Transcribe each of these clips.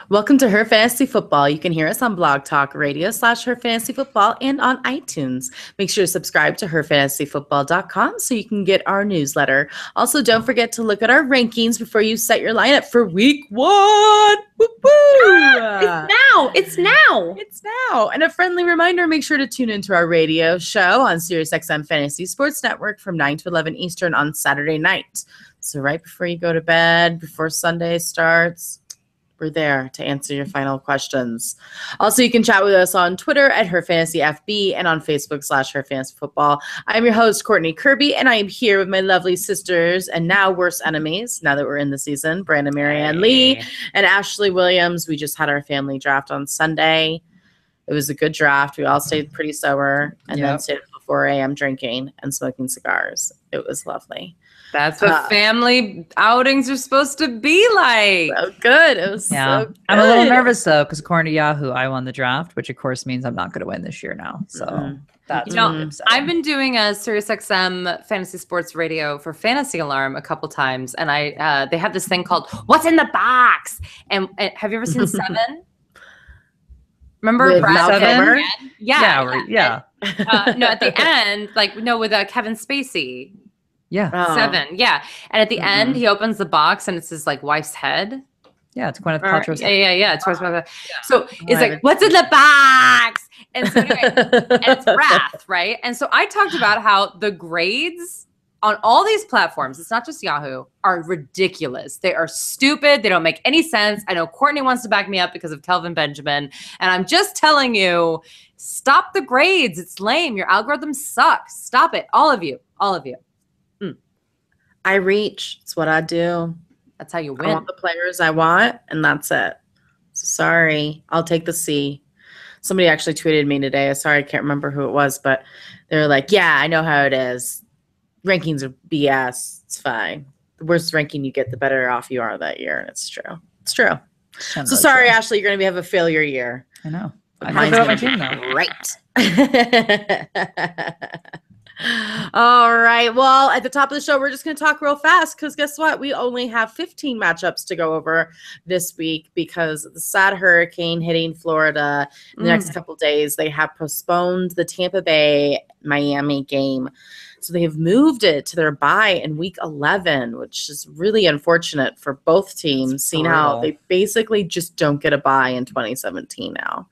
Welcome to Her Fantasy Football. You can hear us on Blog Talk Radio /Her Fantasy Football and on iTunes. Make sure to subscribe to herfantasyfootball.com so you can get our newsletter. Also, don't forget to look at our rankings before you set your lineup for week 1. It's now. It's now. And a friendly reminder, make sure to tune into our radio show on SiriusXM Fantasy Sports Network from 9 to 11 Eastern on Saturday night. So right before you go to bed, before Sunday starts, we're there to answer your final questions. Also, you can chat with us on Twitter at HerFantasyFB and on Facebook /HerFantasyFootball. I'm your host, Courtney Kirby, and I am here with my lovely sisters and now worst enemies, now that we're in the season, Brandon Marianne Lee and Ashley Williams. We just had our family draft on Sunday. It was a good draft. We all stayed pretty sober and then stayed until 4 a.m. drinking and smoking cigars. It was lovely. That's what family outings are supposed to be like. So good. It was so good. I'm a little nervous, though, because according to Yahoo, I won the draft, which, of course, means I'm not going to win this year now. So that's I've been doing a SiriusXM Fantasy Sports Radio for Fantasy Alarm a couple times, and they have this thing called "What's in the Box?" And have you ever seen Seven? Remember Brad Seven? Yeah. No, at the end, with Kevin Spacey. Yeah. 7. Yeah. And at the end, he opens the box and it's his wife's head. Yeah. It's Gwyneth Paltrow's head. Yeah. It's So it's like, what's in the box? And so anyway, and it's Wrath, right? And so I talked about how the grades on all these platforms, it's not just Yahoo, are ridiculous. They are stupid. They don't make any sense. I know Courtney wants to back me up because of Kelvin Benjamin. And I'm just telling you, stop the grades. It's lame. Your algorithm sucks. Stop it. All of you. I reach. It's what I do. That's how you win. I want the players I want, and that's it. So sorry. I'll take the C. Somebody actually tweeted me today. Sorry, I can't remember who it was, but they were like, yeah, I know how it is. Rankings are BS. It's fine. The worse ranking you get, the better off you are that year, and it's true. It's true. So sorry, Ashley, you're going to have a failure year. I know. Mine's going to be great. All right. Well, at the top of the show, we're just going to talk real fast because guess what? We only have 15 matchups to go over this week because of the sad hurricane hitting Florida in the next couple days. They have postponed the Tampa Bay Miami game. So they have moved it to their bye in week 11, which is really unfortunate for both teams, seeing how they basically just don't get a bye in 2017 now.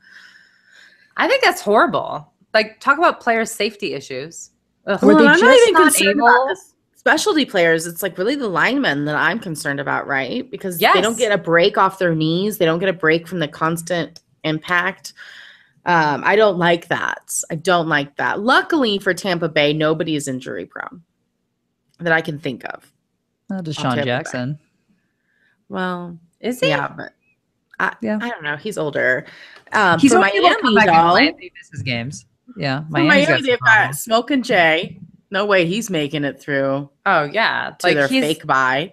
I think that's horrible. Talk about player safety issues. Well, I'm not even concerned about the specialty players. It's really the linemen that I'm concerned about, right? Because they don't get a break off their knees. They don't get a break from the constant impact. I don't like that. Luckily for Tampa Bay, nobody is injury prone that I can think of. Deshaun Jackson. Well, is he? Yeah, but I don't know. He's older. He's for only able to come back and play if he misses games. Yeah, Miami, they've got Smoke and Jay. No way he's making it through. Oh, yeah. To their fake bye.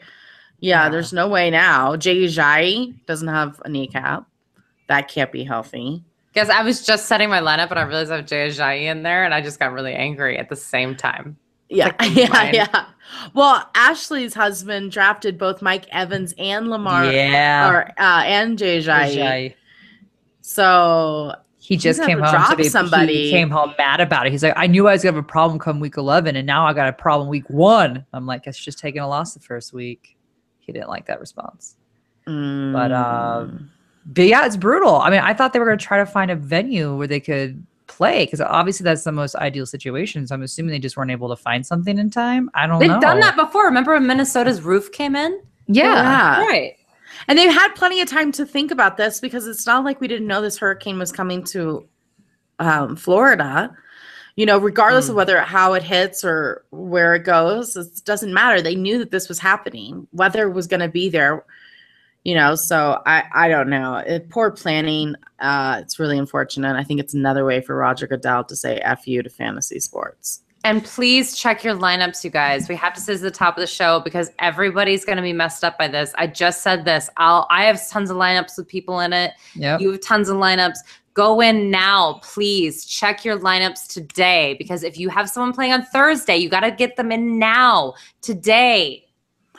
Yeah, there's no way now. Jay Ajayi doesn't have a kneecap. That can't be healthy. Guess I was just setting my lineup and I realized I have Jay Ajayi in there and I just got really angry at the same time. Yeah. Well, Ashley's husband drafted both Mike Evans and Lamar. And Jay Ajayi. So he just came home He came home mad about it. He's like, I knew I was gonna have a problem come week 11, and now I got a problem week 1. I'm like, it's just taking a loss the first week. He didn't like that response. But yeah, it's brutal. I mean, I thought they were gonna try to find a venue where they could play because obviously that's the most ideal situation. So I'm assuming they just weren't able to find something in time. I don't know. They've done that before. Remember when Minnesota's roof came in? Yeah. Right. And they've had plenty of time to think about this because it's not like we didn't know this hurricane was coming to Florida. Regardless of how it hits or where it goes, it doesn't matter. They knew that this was happening. Weather was going to be there, so I don't know. Poor planning. It's really unfortunate. I think it's another way for Roger Goodell to say F you to fantasy sports. And please check your lineups, you guys. We have to say at the top of the show because everybody's going to be messed up by this. I just said this. I have tons of lineups with people in it. Yep. You have tons of lineups. Go in now, please. Check your lineups today because if you have someone playing on Thursday, you got to get them in now, today.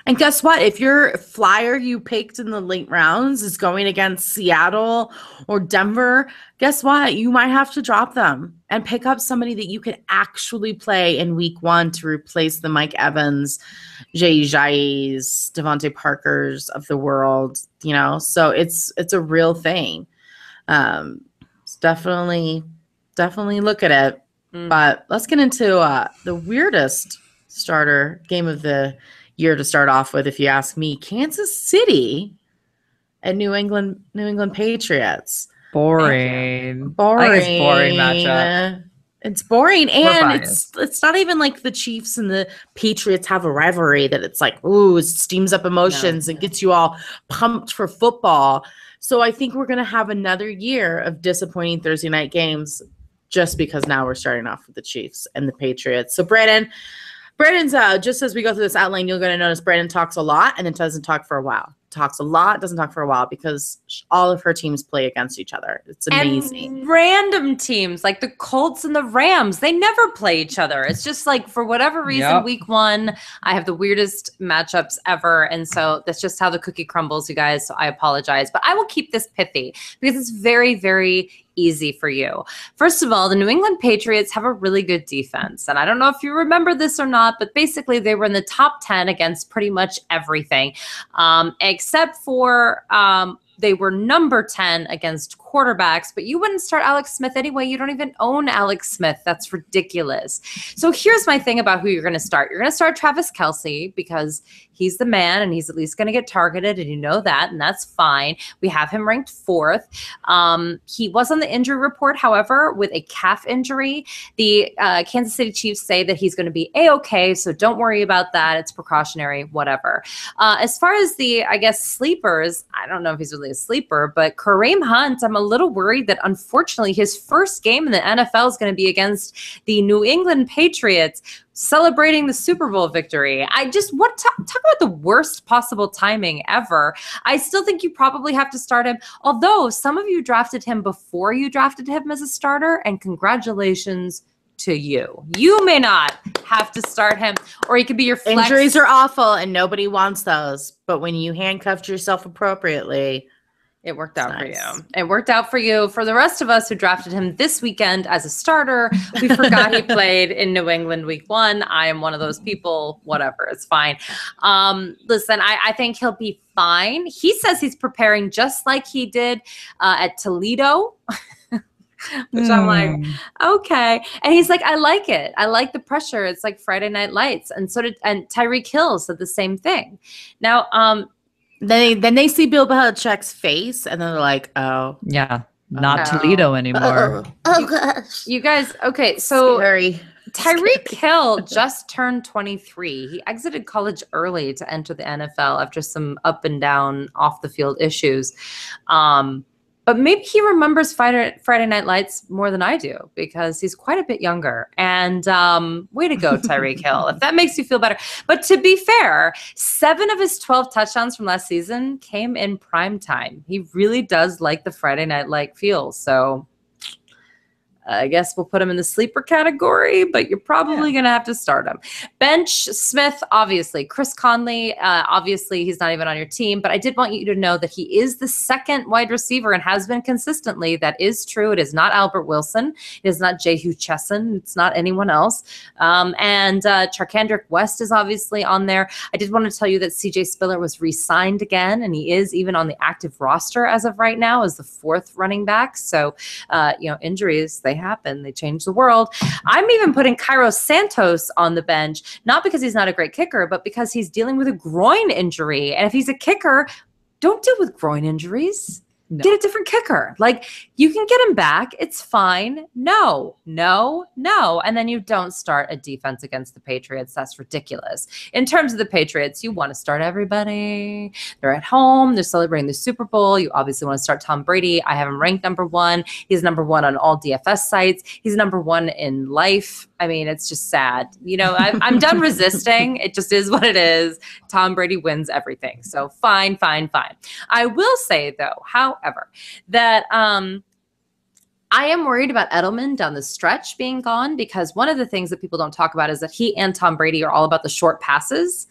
And guess what? If your flyer you picked in the late rounds is going against Seattle or Denver, guess what? You might have to drop them and pick up somebody that you can actually play in week 1 to replace the Mike Evans, Jay Jais, Devontae Parkers of the world, you know? So it's a real thing. Definitely look at it. But let's get into the weirdest starter game of the year to start off with, if you ask me. Kansas City and New England Patriots. Boring. Boring. I think it's boring matchup. It's boring, and it's not even like the Chiefs and the Patriots have a rivalry that it's like, ooh, it steams up emotions and gets you all pumped for football. So I think we're going to have another year of disappointing Thursday night games just because now we're starting off with the Chiefs and the Patriots. So Brandon's just as we go through this outline, you're going to notice Brandon talks a lot and then doesn't talk for a while. Talks a lot, doesn't talk for a while, because all of her teams play against each other. It's amazing. And random teams like the Colts and the Rams, they never play each other. It's just like, for whatever reason, week 1, I have the weirdest matchups ever. And so that's just how the cookie crumbles, you guys. So I apologize, but I will keep this pithy because it's very, very easy for you. First of all, the New England Patriots have a really good defense. And I don't know if you remember this or not, but basically they were in the top 10 against pretty much everything, except for they were number 10 against quarterbacks, but you wouldn't start Alex Smith anyway. You don't even own Alex Smith. That's ridiculous. So here's my thing about who you're going to start. You're going to start Travis Kelce because he's the man and he's at least going to get targeted, and you know that, and that's fine. We have him ranked 4th. He was on the injury report, however, with a calf injury. The Kansas City Chiefs say that he's going to be A-okay, so don't worry about that. It's precautionary, whatever. As far as the, I guess, sleepers, I don't know if he's really a sleeper, but Kareem Hunt, I'm a little worried that unfortunately his first game in the NFL is going to be against the New England Patriots, celebrating the Super Bowl victory. Talk about the worst possible timing ever. I still think you probably have to start him, although some of you drafted him before you drafted him as a starter, and congratulations to you. You may not have to start him, or he could be your flex. Injuries are awful and nobody wants those, but when you handcuffed yourself appropriately, it worked out for you. It worked out for you. For the rest of us who drafted him this weekend as a starter, we forgot he played in New England week 1. I am one of those people. Whatever. It's fine. Listen, I think he'll be fine. He says he's preparing just like he did at Toledo. Which I'm like, okay. And he's like, I like it. I like the pressure. It's like Friday Night Lights. And Tyreek Hill said the same thing. Now, Then they see Bill Belichick's face, and then they're like, "Oh, yeah, not Toledo anymore." Oh gosh, you guys. Okay, so Scary. Tyreek Hill just turned 23. He exited college early to enter the NFL after some up and down off the field issues. But maybe he remembers Friday Night Lights more than I do, because he's quite a bit younger. And way to go, Tyreek Hill, if that makes you feel better. But to be fair, 7 of his 12 touchdowns from last season came in prime time. He really does like the Friday Night Light feel. So I guess we'll put him in the sleeper category, but you're probably going to have to start him. Bench Smith, obviously. Chris Conley, obviously he's not even on your team, but I did want you to know that he is the 2nd wide receiver and has been consistently. That is true. It is not Albert Wilson. It is not Jehu Chesson. It's not anyone else. And Charkandrick West is obviously on there. I did want to tell you that CJ Spiller was re-signed again, and he is even on the active roster as of right now as the 4th running back. So, injuries, they happen. They change the world. I'm even putting Cairo Santos on the bench, not because he's not a great kicker, but because he's dealing with a groin injury. And if he's a kicker, don't deal with groin injuries. No. Get a different kicker. Like, you can get him back. It's fine. No. And then you don't start a defense against the Patriots. That's ridiculous. In terms of the Patriots, you want to start everybody. They're at home. They're celebrating the Super Bowl. You obviously want to start Tom Brady. I have him ranked number 1. He's number 1 on all DFS sites. He's number 1 in life. I mean, it's just sad. I'm done resisting. It just is what it is. Tom Brady wins everything. So fine. I will say, though, however, that I am worried about Edelman down the stretch being gone, because one of the things that people don't talk about is that he and Tom Brady are all about the short passes.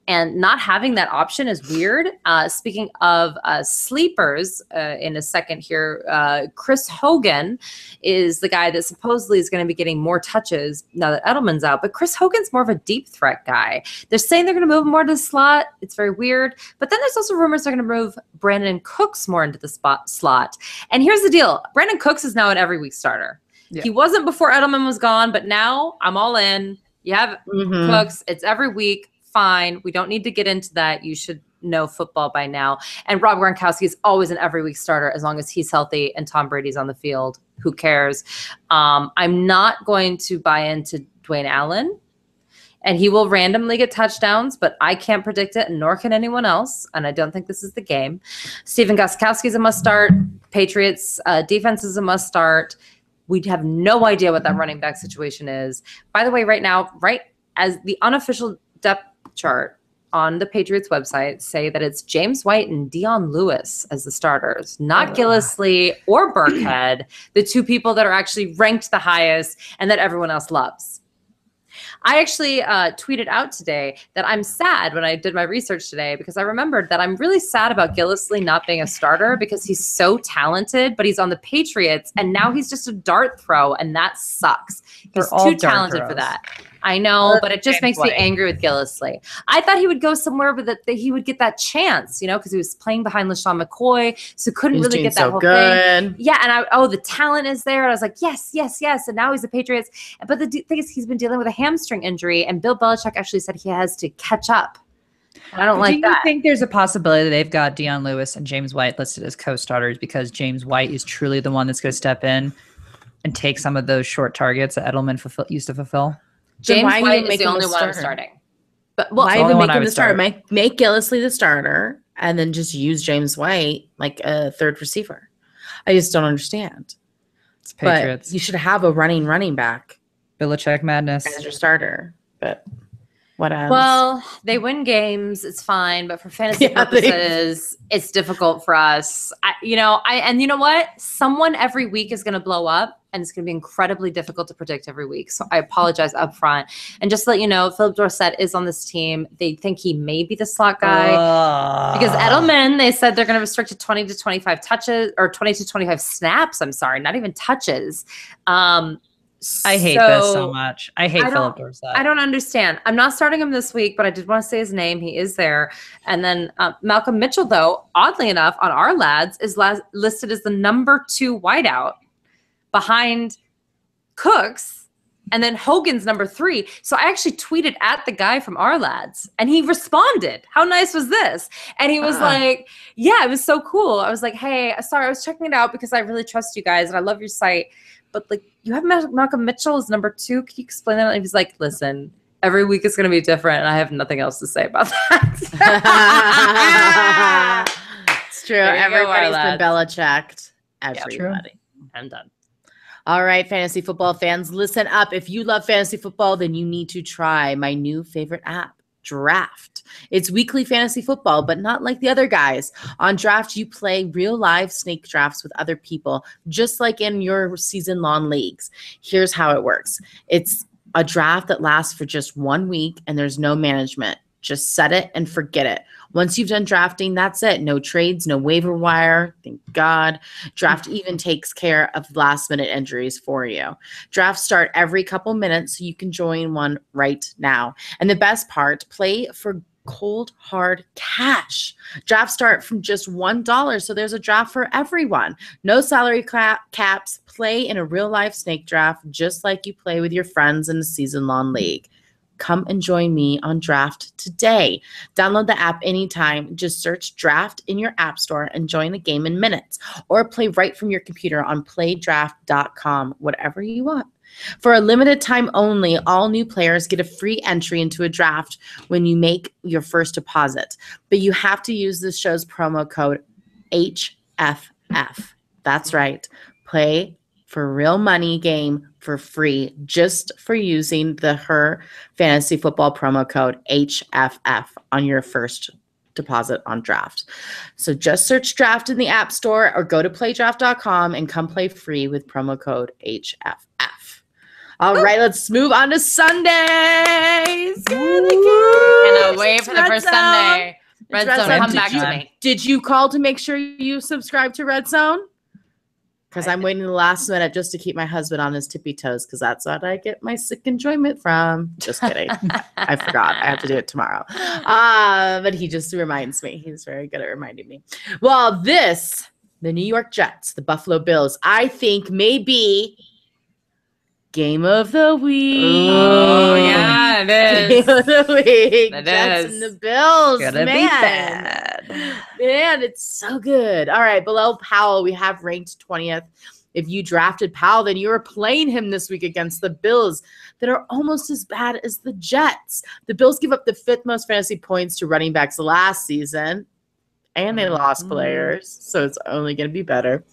And not having that option is weird. Speaking of sleepers, in a second here, Chris Hogan is the guy that supposedly is going to be getting more touches now that Edelman's out. But Chris Hogan's more of a deep threat guy. They're saying they're going to move him more to the slot. It's very weird. But then there's also rumors they're going to move Brandin Cooks more into the slot. And here's the deal. Brandin Cooks is now an every week starter. Yeah. He wasn't before Edelman was gone, but now I'm all in. You have Cooks. It's every week. Fine. We don't need to get into that. You should know football by now. And Rob Gronkowski is always an every week starter as long as he's healthy and Tom Brady's on the field. Who cares? I'm not going to buy into Dwayne Allen. And he will randomly get touchdowns, but I can't predict it, and nor can anyone else. And I don't think this is the game. Stephen Gostkowski is a must start. Patriots defense is a must start. We have no idea what that running back situation is. By the way, right now, right as the unofficial depth chart on the Patriots website say that it's James White and Dion Lewis as the starters, not Gillislee or Burkhead, the two people that are actually ranked the highest and that everyone else loves. I actually tweeted out today that I'm sad when I did my research today because I remembered that I'm really sad about Gillislee not being a starter because he's so talented, but he's on the Patriots and now he's just a dart throw and that sucks. He's too talented for that. I know, but it just makes me angry with Gillislee. I thought he would go somewhere, but that he would get that chance, you know, because he was playing behind LaShawn McCoy, so couldn't really get that whole thing. Yeah, and the talent is there. And I was like, yes, yes, yes. And now he's the Patriots. But the thing is, he's been dealing with a hamstring injury, and Bill Belichick actually said he has to catch up. I don't like that. Do you think there's a possibility that they've got Dion Lewis and James White listed as co-starters because James White is truly the one that's going to step in and take some of those short targets that Edelman used to fulfill? James White is the only one starting. But why even make him the starter? Make Gillislee the starter and then just use James White like a third receiver. I just don't understand. It's Patriots. But you should have a running back. Belichick madness. As your starter. But what else? Well, they win games. It's fine. But for fantasy purposes, it's difficult for us. You know what? Someone every week is going to blow up. And it's going to be incredibly difficult to predict every week. So I apologize up front. And just to let you know, Philip Dorsett is on this team. They think he may be the slot guy. Because Edelman, they said they're going to restrict to 20 to 25 touches or 20 to 25 snaps. I'm sorry, not even touches. I hate this so much. I hate Philip Dorsett. I don't understand. I'm not starting him this week, but I did want to say his name. He is there. And then Malcolm Mitchell, though, oddly enough, on our lads, is listed as the number 2 wideout behind Cooks, and then Hogan's number 3. So I actually tweeted at the guy from our lads, and he responded. How nice was this? And he was like, yeah, it was so cool. I was like, hey, sorry, I was checking it out because I really trust you guys, and I love your site. But, like, you have Malcolm Mitchell as number 2. Can you explain that? And he was like, listen, every week is going to be different, and I have nothing else to say about that. It's true. Everybody's been Belichicked. Everybody. Yep. I'm done. All right, fantasy football fans, listen up. If you love fantasy football, then you need to try my new favorite app, Draft. It's weekly fantasy football, but not like the other guys. On Draft, you play real live snake drafts with other people, just like in your season-long leagues. Here's how it works. It's a draft that lasts for just 1 week, and there's no management. Just set it and forget it. Once you've done drafting, that's it. No trades, no waiver wire. Thank God. Draft even takes care of last-minute injuries for you. Drafts start every couple minutes, so you can join one right now. And the best part, play for cold, hard cash. Drafts start from just $1, so there's a draft for everyone. No salary caps. Play in a real-life snake draft just like you play with your friends in a season-long league. Come and join me on Draft today. Download the app anytime. Just search Draft in your app store and join the game in minutes. Or play right from your computer on playdraft.com, whatever you want. For a limited time only, all new players get a free entry into a draft when you make your first deposit. But you have to use this show's promo code HFF. That's right. Play for real money game for free just for using the Her Fantasy Football promo code HFF on your first deposit on Draft. So just search Draft in the App Store or go to playdraft.com and come play free with promo code HFF. All right, let's move on to Sundays. Cannot wait for the first Sunday. Red Zone, come back to me. Did you call to make sure you subscribe to Red Zone? Because I'm waiting the last minute just to keep my husband on his tippy toes because that's what I get my sick enjoyment from. Just kidding. I forgot. I have to do it tomorrow. But he just reminds me. He's very good at reminding me. Well, the New York Jets, the Buffalo Bills, I think maybe Game of the week. Oh, yeah, it is. Game of the week. It Jets is. and the Bills. Gonna be bad. Man, it's so good. All right, below Powell, we have ranked 20th. If you drafted Powell, then you were playing him this week against the Bills that are almost as bad as the Jets. The Bills give up the 5th most fantasy points to running backs last season. And they lost players, so it's only going to be better.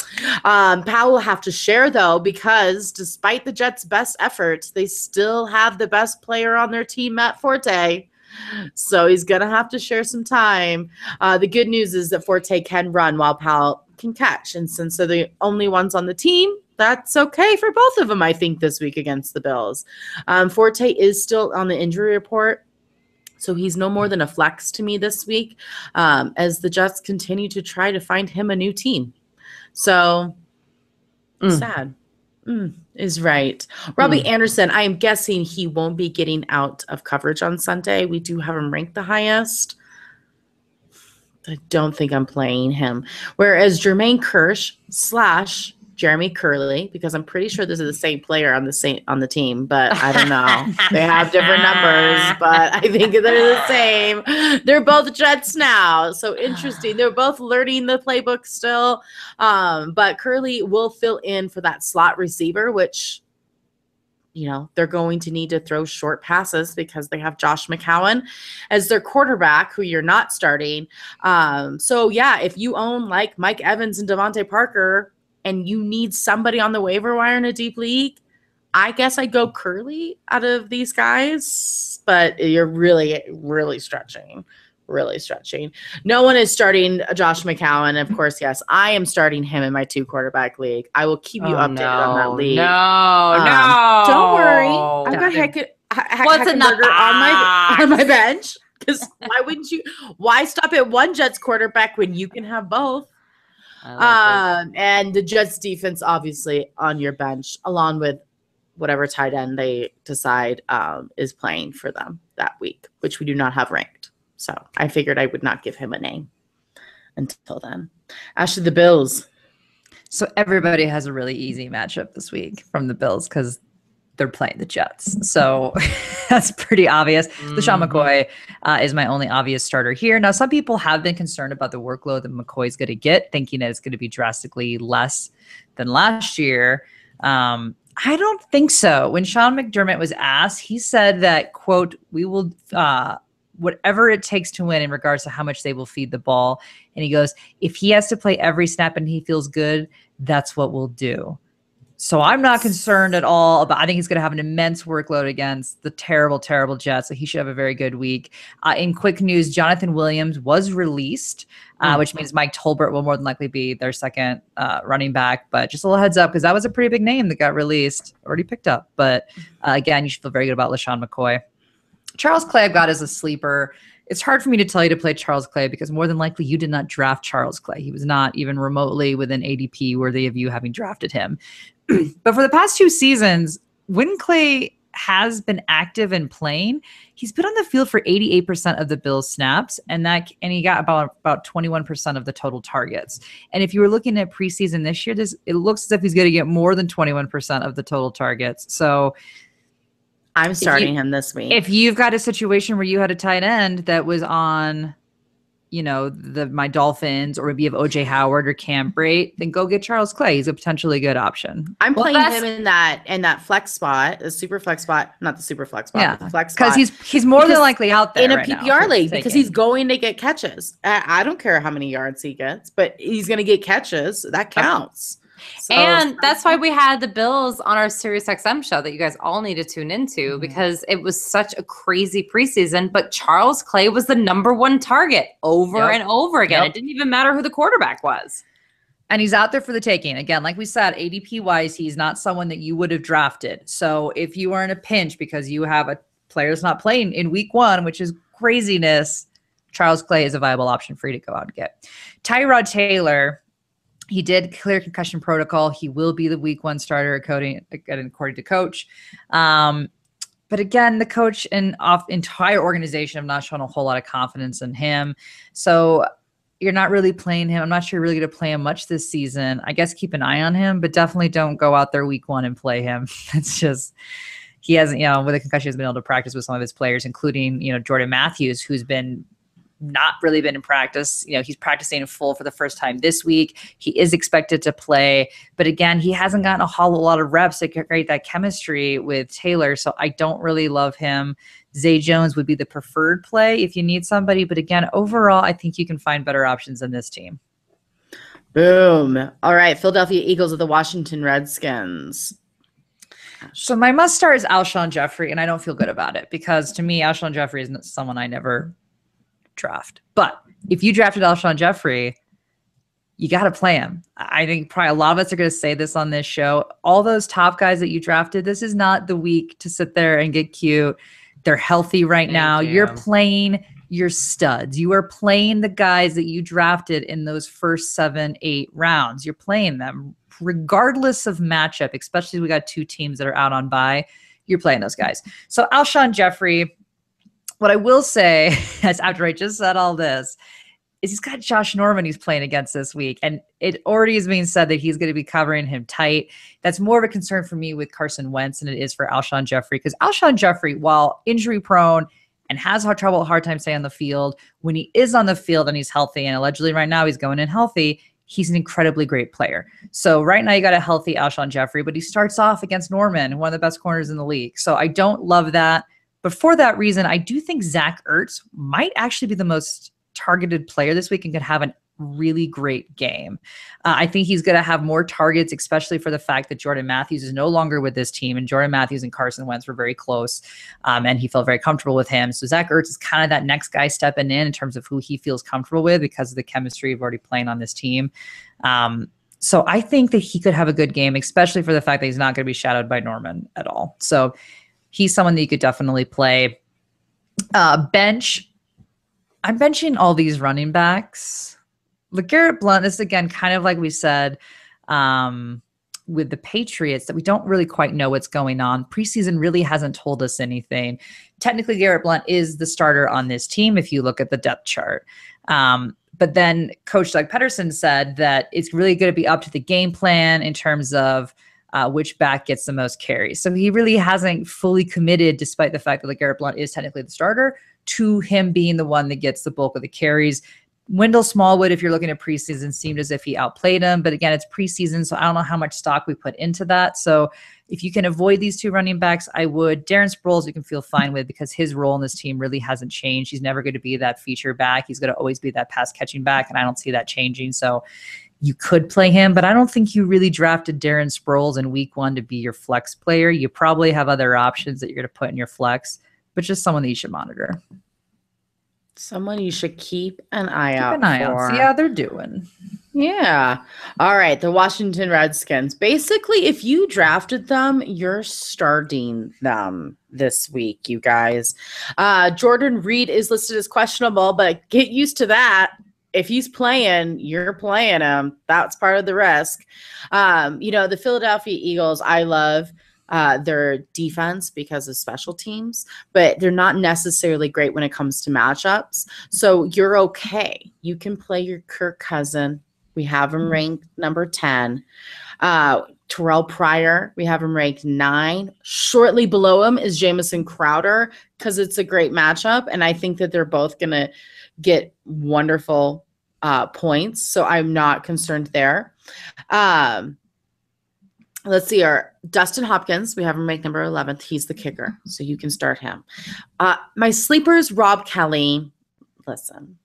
Powell will have to share, though, because despite the Jets' best efforts, they still have the best player on their team, Matt Forte. So he's going to have to share some time. The good news is that Forte can run while Powell can catch. And since they're the only ones on the team, that's okay for both of them, I think, this week against the Bills. Forte is still on the injury report. So he's no more than a flex to me this week as the Jets continue to try to find him a new team. So sad is right. Robbie Anderson, I am guessing he won't be getting out of coverage on Sunday. We do have him ranked the highest. I don't think I'm playing him. Whereas Jermaine Kirsch / Jeremy Curley, because I'm pretty sure this is the same player on the team, but I don't know. They have different numbers, but I think they're the same. They're both Jets now, so interesting. They're both learning the playbook still, but Curley will fill in for that slot receiver, which they're going to need to throw short passes because they have Josh McCown as their quarterback, who you're not starting. So yeah, if you own like Mike Evans and Devontae Parker, and you need somebody on the waiver wire in a deep league, I guess I'd go Curley out of these guys, but you're really, really stretching. Really stretching. No one is starting Josh McCown. Of course, yes, I am starting him in my 2-quarterback league. I will keep you updated on that league. No. Don't worry. I've got Heckenberger on my bench. Because why stop at one Jets quarterback when you can have both? And the Jets defense obviously on your bench, along with whatever tight end they decide is playing for them that week, which we do not have ranked. So I figured I would not give him a name until then. Ashley, the Bills. So everybody has a really easy matchup this week from the Bills because they're playing the Jets. So that's pretty obvious. LaShawn McCoy is my only obvious starter here. Now, some people have been concerned about the workload that McCoy's going to get, thinking that it's going to be drastically less than last year. I don't think so. When Sean McDermott was asked, he said that, quote, we will whatever it takes to win in regards to how much they will feed the ball. And he goes, if he has to play every snap and he feels good, that's what we'll do. So I'm not concerned at all about, I think he's going to have an immense workload against the terrible, terrible Jets. So he should have a very good week. In quick news, Jonathan Williams was released, which means Mike Tolbert will more than likely be their second running back. But just a little heads up, because that was a pretty big name that got released, already picked up. But again, you should feel very good about LaShawn McCoy. Charles Clay I've got as a sleeper. It's hard for me to tell you to play Charles Clay because more than likely you did not draft Charles Clay. He was not even remotely within ADP worthy of you having drafted him. But for the past 2 seasons, when Clay has been active and playing, he's been on the field for 88% of the Bills snaps, and he got about 21% of the total targets. And if you were looking at preseason this year, it looks as if he's going to get more than 21% of the total targets. So I'm starting him this week. If you've got a situation where you had a tight end that was on, my Dolphins, or maybe you have OJ Howard or Cam Brate, then go get Charles Clay. He's a potentially good option. I'm playing him in that flex spot, the super flex spot, not the super flex spot, but the flex spot. Because he's more than likely out there in a PPR league because he's going to get catches. I don't care how many yards he gets, but he's going to get catches. That counts. So, and that's why we had the Bills on our SiriusXM show that you guys all need to tune into because it was such a crazy preseason. But Charles Clay was the #1 target over and over again. It didn't even matter who the quarterback was. And he's out there for the taking. Again, like we said, ADP-wise, he's not someone that you would have drafted. So if you are in a pinch because you have a player that's not playing in week 1, which is craziness, Charles Clay is a viable option for you to go out and get. Tyrod Taylor, he did clear concussion protocol. He will be the week 1 starter according to coach. But again, the coach and entire organization have not shown a whole lot of confidence in him. So you're not really playing him. I'm not sure you're really going to play him much this season. I guess keep an eye on him, but definitely don't go out there week 1 and play him. It's just, he hasn't, with a concussion, he's been able to practice with some of his players, including, Jordan Matthews, who's not really been in practice. He's practicing in full for the first time this week. He is expected to play, but again, he hasn't gotten a whole lot of reps to create that chemistry with Taylor. So I don't really love him. Zay Jones would be the preferred play if you need somebody. But again, overall, I think you can find better options than this team. Boom. All right. Philadelphia Eagles of the Washington Redskins. So my must start is Alshon Jeffrey, and I don't feel good about it because to me, Alshon Jeffrey isn't someone I never draft. But if you drafted Alshon Jeffrey, you got to play him. I think probably a lot of us are going to say this on this show. All those top guys that you drafted, this is not the week to sit there and get cute. They're healthy right now. You're playing your studs. You are playing the guys that you drafted in those first 7-8 rounds. You're playing them regardless of matchup, especially we got 2 teams that are out on bye. You're playing those guys. So Alshon Jeffrey, what I will say, as after I just said all this, is he's got Josh Norman he's playing against this week. And it already is being said that he's going to be covering him tight. That's more of a concern for me with Carson Wentz than it is for Alshon Jeffrey. Because Alshon Jeffrey, while injury prone and has hard time staying on the field, when he is on the field and he's healthy, and allegedly right now he's going in healthy, he's an incredibly great player. So right now you got a healthy Alshon Jeffrey, but he starts off against Norman, one of the best corners in the league. So I don't love that. But for that reason, I do think Zach Ertz might actually be the most targeted player this week and could have a really great game. I think he's going to have more targets, especially for the fact that Jordan Matthews is no longer with this team, and Jordan Matthews and Carson Wentz were very close, and he felt very comfortable with him. So Zach Ertz is kind of that next guy stepping in terms of who he feels comfortable with because of the chemistry of already playing on this team. So I think that he could have a good game, especially for the fact that he's not going to be shadowed by Norman at all. So he's someone that you could definitely play. Bench. I'm benching all these running backs. LeGarrette Blount, this is again kind of like we said with the Patriots, that we don't really quite know what's going on. Preseason really hasn't told us anything. Technically, Garrett Blount is the starter on this team if you look at the depth chart. But then Coach Doug Peterson said that it's really going to be up to the game plan in terms of which back gets the most carries. So he really hasn't fully committed, despite the fact that LeGarrette Blount is technically the starter, to him being the one that gets the bulk of the carries. Wendell Smallwood, if you're looking at preseason, seemed as if he outplayed him. But again, it's preseason, so I don't know how much stock we put into that. So if you can avoid these 2 running backs, I would. Darren Sproles, you can feel fine with because his role in this team really hasn't changed. He's never going to be that feature back. He's going to always be that pass catching back, and I don't see that changing. So you could play him, but I don't think you really drafted Darren Sproles in week 1 to be your flex player. You probably have other options that you're going to put in your flex, but just someone that you should monitor. Someone you should keep an eye out for. See how they're doing. Yeah. All right. The Washington Redskins. Basically, if you drafted them, you're starting them this week, you guys. Jordan Reed is listed as questionable, but get used to that. If he's playing, you're playing him. That's part of the risk. The Philadelphia Eagles, I love their defense because of special teams, but they're not necessarily great when it comes to matchups. So you're okay. You can play your Kirk Cousin. We have him ranked number 10. Terrell Pryor, we have him ranked 9. Shortly below him is Jamison Crowder because it's a great matchup, and I think that they're both going to get wonderful points, so I'm not concerned there. Let's see, our Dustin Hopkins, we have him ranked number 11th. He's the kicker, so you can start him. My sleepers, Rob Kelley. Listen,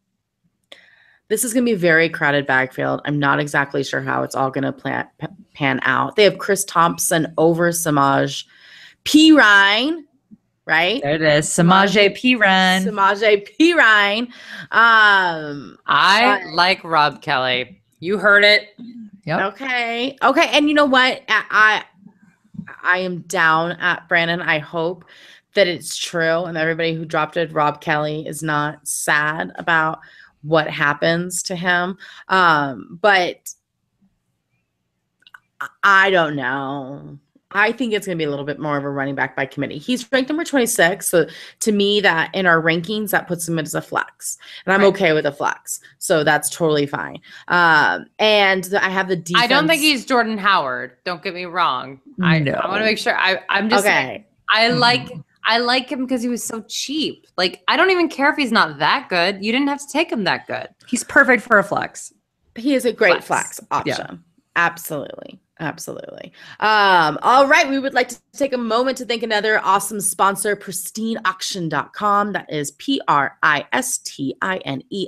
this is going to be a very crowded backfield. I'm not exactly sure how it's all going to pan out. They have Chris Thompson over Samaj P. Ryan, right? There it is, Samaje Perine. Samaje Perine. I like Rob Kelley. You heard it Yep. Okay. And you know what? I am down at Brandon. I hope that it's true, and everybody who dropped it, Rob Kelley, is not sad about what happens to him. But I don't know. I think it's going to be a little bit more of a running back by committee. He's ranked number 26. So to me, that in our rankings, that puts him as a flex. And I'm okay with a flex. So that's totally fine. And I have the defense. I don't think he's Jordan Howard. Don't get me wrong. I want to make sure. I'm just saying, I like him because he was so cheap. Like, I don't even care if he's not that good. You didn't have to take him that good. He's perfect for a flex. He is a great flex option. Yeah. Absolutely. All right. We would like to take a moment to thank another awesome sponsor, pristineauction.com. That is PRISTINE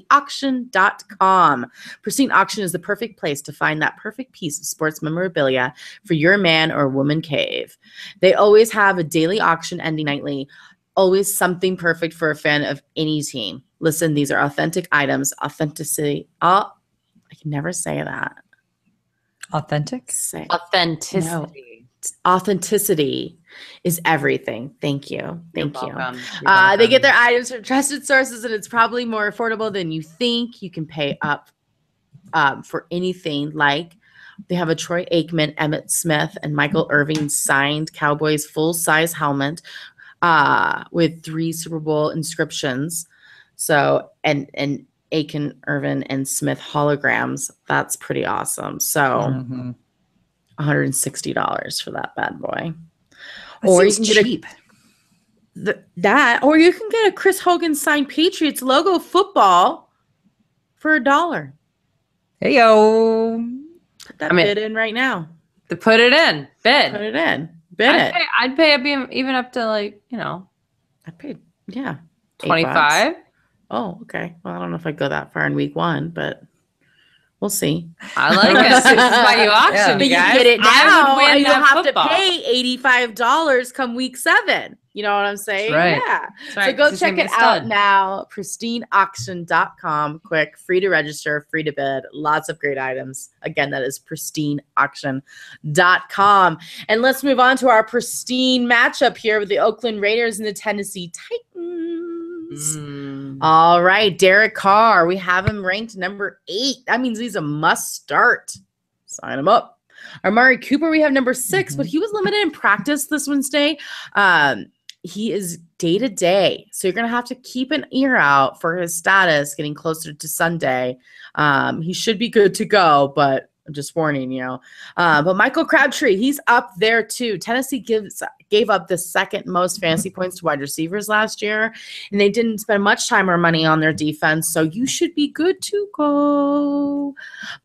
auction.com. Pristine Auction is the perfect place to find that perfect piece of sports memorabilia for your man or woman cave. They always have a daily auction ending nightly. Always something perfect for a fan of any team. Listen, these are authentic items. Authenticity. Oh, I can never say that. Authenticity. No. Authenticity is everything. Thank you. They get their items from trusted sources, and it's probably more affordable than you think. You can pay up for anything. Like, they have a Troy Aikman, Emmitt Smith, and Michael Irving signed Cowboys full-size helmet with 3 Super Bowl inscriptions. So, and Aiken, Irvin, and Smith holograms. That's pretty awesome. So $160 for that bad boy. Or you can cheap. Or you can get a Chris Hogan signed Patriots logo football for $1. Hey, yo. Put that bid in right now. Put it in. Bid. Put it in. Bid it. I'd pay even up to, like, I paid, yeah. 25. Oh, okay. Well, I don't know if I'd go that far in week 1, but we'll see. I like it. This is why you auction, but guys. You get it now, and you'll have football. to pay $85 come week 7. You know what I'm saying? Right. Yeah. Right. So go check it out now. pristineauction.com. Quick, free to register, free to bid. Lots of great items. Again, that is pristineauction.com. And let's move on to our pristine matchup here with the Oakland Raiders and the Tennessee Titans. All right, Derek Carr. We have him ranked number 8. That means he's a must start. Sign him up. Amari Cooper, we have number 6, but he was limited in practice this Wednesday. He is day to day, so you're going to have to keep an ear out for his status getting closer to Sunday. He should be good to go, but I'm just warning you. But Michael Crabtree, he's up there too. Tennessee gave up the second most fantasy points to wide receivers last year, and they didn't spend much time or money on their defense, so you should be good to go.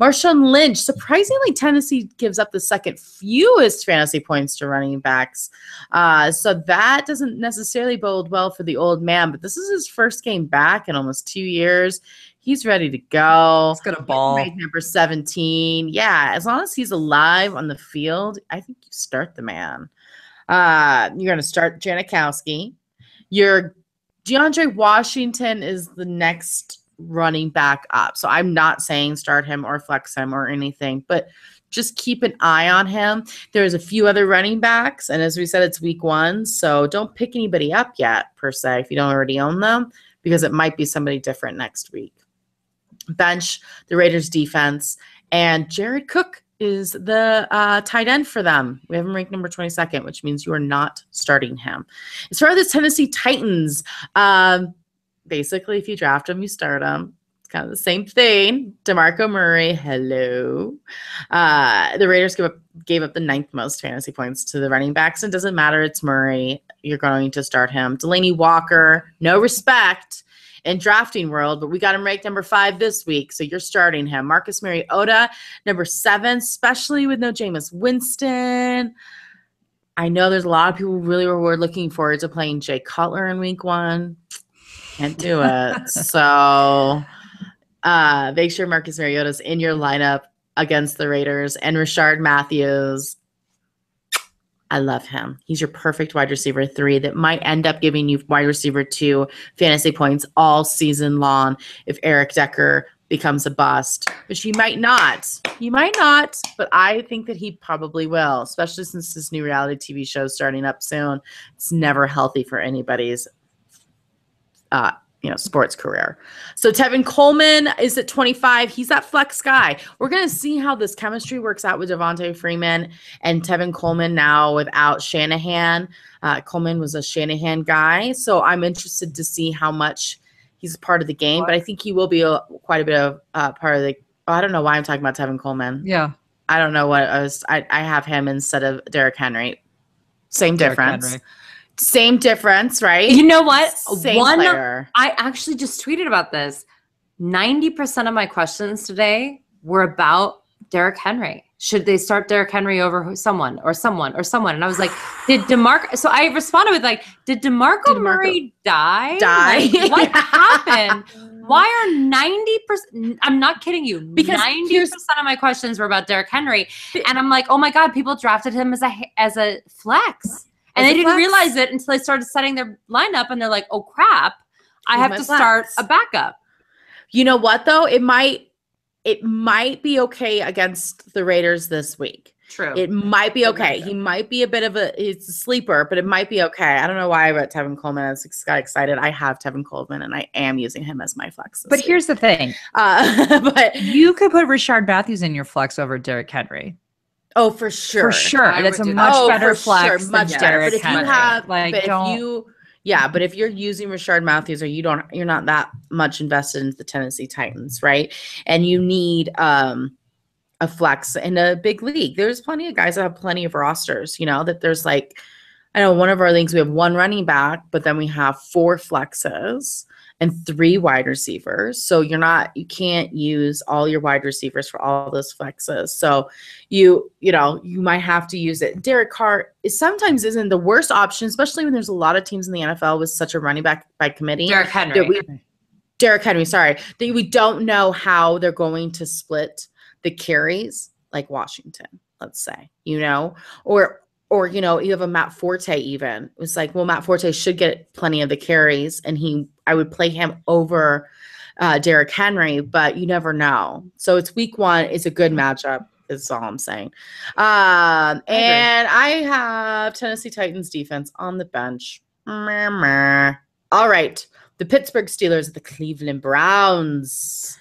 Marshawn Lynch, surprisingly, Tennessee gives up the second fewest fantasy points to running backs, so that doesn't necessarily bode well for the old man, but this is his first game back in almost 2 years. He's ready to go. He's got a ball. Number 17. Yeah, as long as he's alive on the field, I think you start the man. You're going to start Janikowski. Your DeAndre Washington is the next running back up. So I'm not saying start him or flex him or anything, but just keep an eye on him. There's a few other running backs, and as we said, it's week 1, so don't pick anybody up yet, per se, if you don't already own them, because it might be somebody different next week. Bench the Raiders defense, and Jared Cook is the tight end for them. We have him ranked number 22nd, which means you are not starting him. As far as the Tennessee Titans, basically if you draft him, you start him. It's kind of the same thing. DeMarco Murray, hello. The Raiders gave up the 9th most fantasy points to the running backs. It doesn't matter, it's Murray. You're going to start him. Delaney Walker, no respect in drafting world, but we got him ranked number 5 this week, so you're starting him. Marcus Mariota, number 7, especially with no Jameis Winston. I know there's a lot of people really were looking forward to playing Jay Cutler in week 1. Can't do it. So make sure Marcus Mariota's in your lineup against the Raiders. And Rashard Matthews, I love him. He's your perfect wide receiver 3 that might end up giving you wide receiver 2 fantasy points all season long if Eric Decker becomes a bust, which he might not. He might not, but I think that he probably will, especially since this new reality TV show is starting up soon. It's never healthy for anybody's sports career. So Tevin Coleman is at 25. He's that flex guy. We're going to see how this chemistry works out with Devontae Freeman and Tevin Coleman now without Shanahan. Coleman was a Shanahan guy, so I'm interested to see how much he's part of the game, but I think he will be quite a bit of part of the I don't know why I'm talking about Tevin Coleman. Yeah. I don't know what I have him instead of Derrick Henry. Same difference. Same difference, right? You know what? Same player. I actually just tweeted about this. 90% of my questions today were about Derrick Henry. Should they start Derrick Henry over someone? And I was like, so I responded with like, did DeMarco Murray die? Like, what happened? Why are 90%? I'm not kidding you. Because 90% of my questions were about Derrick Henry. And I'm like, oh my God, people drafted him as a flex. And they didn't realize it until they started setting their lineup and they're like, oh crap, I have to start a backup. You know what though? It might be okay against the Raiders this week. True. It might be okay. He might be it's a sleeper, but it might be okay. I don't know why about Tevin Coleman. I got excited. I have Tevin Coleman and I am using him as my flex. But here's the thing. But you could put Rashard Matthews in your flex over Derrick Henry. Oh, for sure. For sure. That's a much better flex than Derrick Henry. But if you're using Rashard Matthews or you're not that much invested into the Tennessee Titans, right? And you need a flex in a big league. There's plenty of guys that have plenty of rosters, that there's like, I know one of our leagues, we have one running back, but then we have 4 flexes and 3 wide receivers. So you can't use all your wide receivers for all those flexes. So you might have to use it. Derek Carr sometimes isn't the worst option, especially when there's a lot of teams in the NFL with such a running back by committee. Derek Henry, sorry. That we don't know how they're going to split the carries like Washington, let's say, or you have a Matt Forte even. It's like, well, Matt Forte should get plenty of the carries, and I would play him over Derrick Henry, but you never know. So it's week 1. It's a good matchup is all I'm saying. And I have Tennessee Titans defense on the bench. All right. The Pittsburgh Steelers at the Cleveland Browns.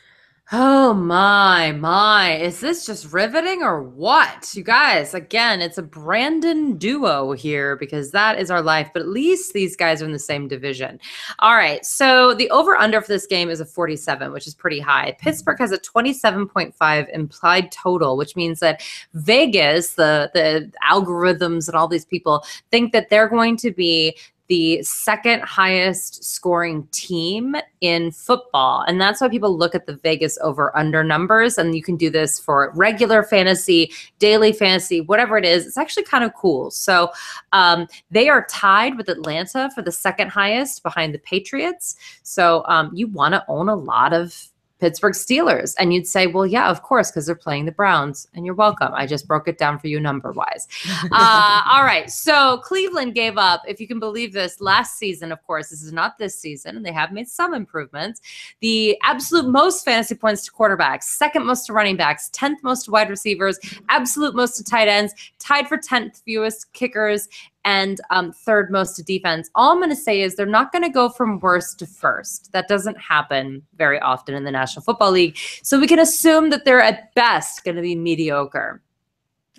Oh my. Is this just riveting or what? You guys, again, it's a Brandon duo here because that is our life, but at least these guys are in the same division. All right. So the over-under for this game is a 47, which is pretty high. Pittsburgh has a 27.5 implied total, which means that Vegas, the algorithms and all these people think that they're going to be the second highest scoring team in football. And that's why people look at the Vegas over-under numbers. And you can do this for regular fantasy, daily fantasy, whatever it is. It's actually kind of cool. So they are tied with Atlanta for the second highest behind the Patriots. So you want to own a lot of Pittsburgh Steelers. And you'd say, well, yeah, of course, because they're playing the Browns. And you're welcome. I just broke it down for you number-wise. All right. So Cleveland gave up, if you can believe this, last season, of course. This is not this season, and they have made some improvements. The absolute most fantasy points to quarterbacks, second most to running backs, 10th most to wide receivers, absolute most to tight ends, tied for 10th fewest kickers, and third most to defense. All I'm going to say is they're not going to go from worst to first. That doesn't happen very often in the National Football League. So we can assume that they're at best going to be mediocre.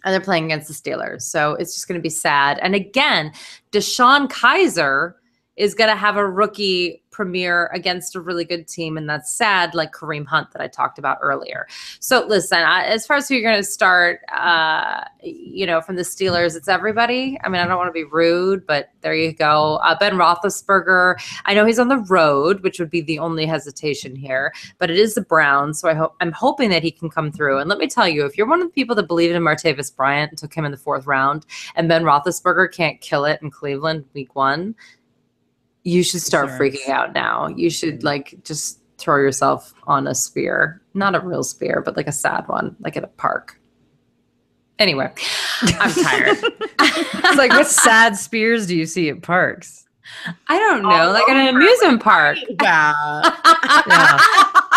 And they're playing against the Steelers. So it's just going to be sad. And again, DeShone Kizer is going to have a rookie premiere against a really good team. And that's sad, like Kareem Hunt that I talked about earlier. So listen, as far as who you're going to start, from the Steelers, it's everybody. I mean, I don't want to be rude, but there you go. Ben Roethlisberger, I know he's on the road, which would be the only hesitation here, but it is the Browns. So I'm hoping that he can come through. And let me tell you, if you're one of the people that believed in Martavis Bryant and took him in the 4th round, and Ben Roethlisberger can't kill it in Cleveland week 1, you should start freaking out now. You should just throw yourself on a spear. Not a real spear, but like a sad one, like at a park. Anyway, I'm tired. It's like, what sad spears do you see at parks? I don't know, like at an amusement park. Yeah.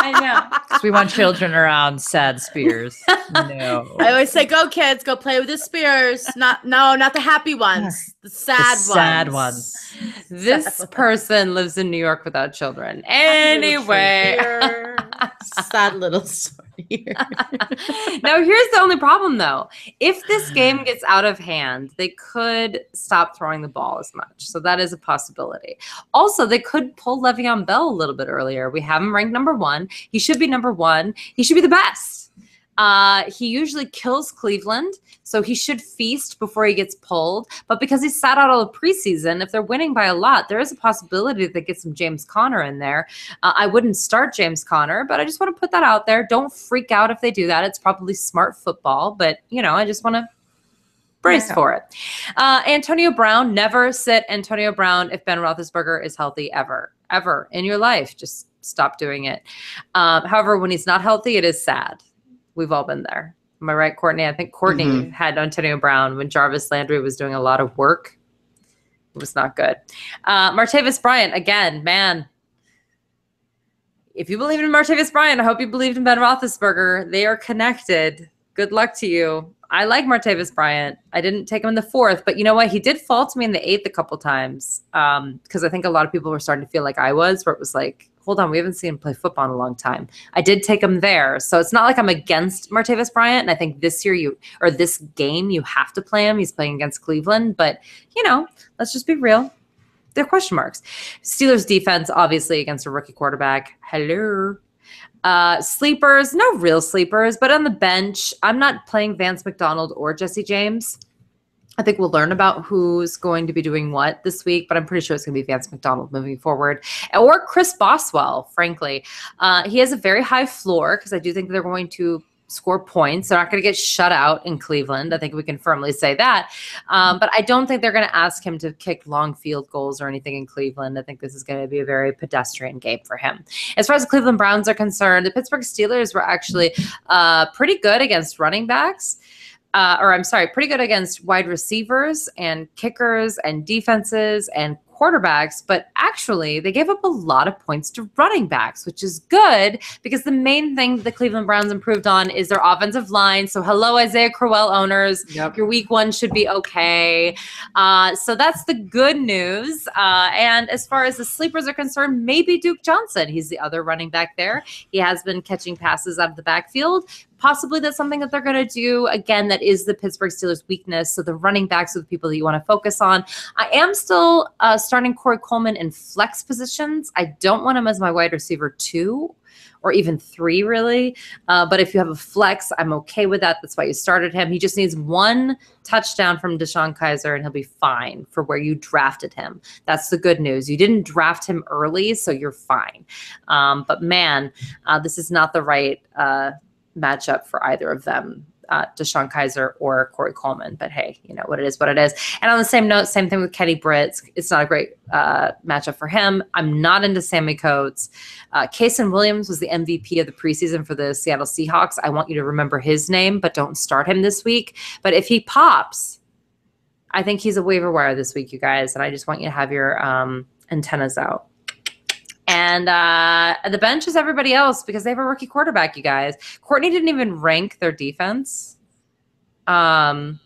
I know. Because we want children around sad spears. No. I always say, go kids, go play with the spears. Not the happy ones. The sad ones. This person lives in New York without children. Anyway. Sad little story here. Now, here's the only problem, though. If this game gets out of hand, they could stop throwing the ball as much. So that is a possibility. Also, they could pull Le'Veon Bell a little bit earlier. We have him ranked number 1. He should be number 1. He should be the best. He usually kills Cleveland, so he should feast before he gets pulled. But because he sat out all the preseason, if they're winning by a lot, there is a possibility that they get some James Conner in there. I wouldn't start James Conner, but I just want to put that out there. Don't freak out if they do that. It's probably smart football, but, I just want to brace for it. Antonio Brown, never sit Antonio Brown if Ben Roethlisberger is healthy ever in your life. Just stop doing it. However, when he's not healthy, it is sad. We've all been there. Am I right, Courtney? I think Courtney had Antonio Brown when Jarvis Landry was doing a lot of work. It was not good. Martavis Bryant, again, man. If you believe in Martavis Bryant, I hope you believed in Ben Roethlisberger. They are connected. Good luck to you. I like Martavis Bryant. I didn't take him in the 4th, but you know what? He did fall to me in the 8th a couple times because I think a lot of people were starting to feel like I was, where it was like, hold on, we haven't seen him play football in a long time. I did take him there. So it's not like I'm against Martavis Bryant. And I think this game, you have to play him. He's playing against Cleveland. But, let's just be real. They're question marks. Steelers defense, obviously, against a rookie quarterback. Hello. Sleepers, no real sleepers, but on the bench, I'm not playing Vance McDonald or Jesse James. I think we'll learn about who's going to be doing what this week, but I'm pretty sure it's going to be Vance McDonald moving forward. Or Chris Boswell, frankly. He has a very high floor because I do think they're going to score points. They're not going to get shut out in Cleveland. I think we can firmly say that. But I don't think they're going to ask him to kick long field goals or anything in Cleveland. I think this is going to be a very pedestrian game for him. As far as the Cleveland Browns are concerned, the Pittsburgh Steelers were actually pretty good against running backs. Pretty good against wide receivers and kickers and defenses and quarterbacks, but actually they gave up a lot of points to running backs, which is good because the main thing the Cleveland Browns improved on is their offensive line. So hello, Isaiah Crowell owners. Yep. Your week 1 should be okay. So that's the good news. And as far as the sleepers are concerned, maybe Duke Johnson. He's the other running back there. He has been catching passes out of the backfield. Possibly that's something that they're going to do. Again, that is the Pittsburgh Steelers' weakness. So the running backs are the people that you want to focus on. I am still starting Corey Coleman in flex positions. I don't want him as my wide receiver 2 or even 3, really. But if you have a flex, I'm okay with that. That's why you started him. He just needs 1 touchdown from Deshaun Kaiser, and he'll be fine for where you drafted him. That's the good news. You didn't draft him early, so you're fine. But man, this is not the right matchup for either of them, Deshaun Kaiser or Corey Coleman. But hey, what it is, what it is. And on the same note, same thing with Kenny Britt. It's not a great matchup for him. I'm not into Sammy Coates. Kason Williams was the MVP of the preseason for the Seattle Seahawks. I want you to remember his name, but don't start him this week. But if he pops, I think he's a waiver wire this week, you guys. And I just want you to have your antennas out. And the bench is everybody else because they have a rookie quarterback, you guys. Courtney didn't even rank their defense. Courtney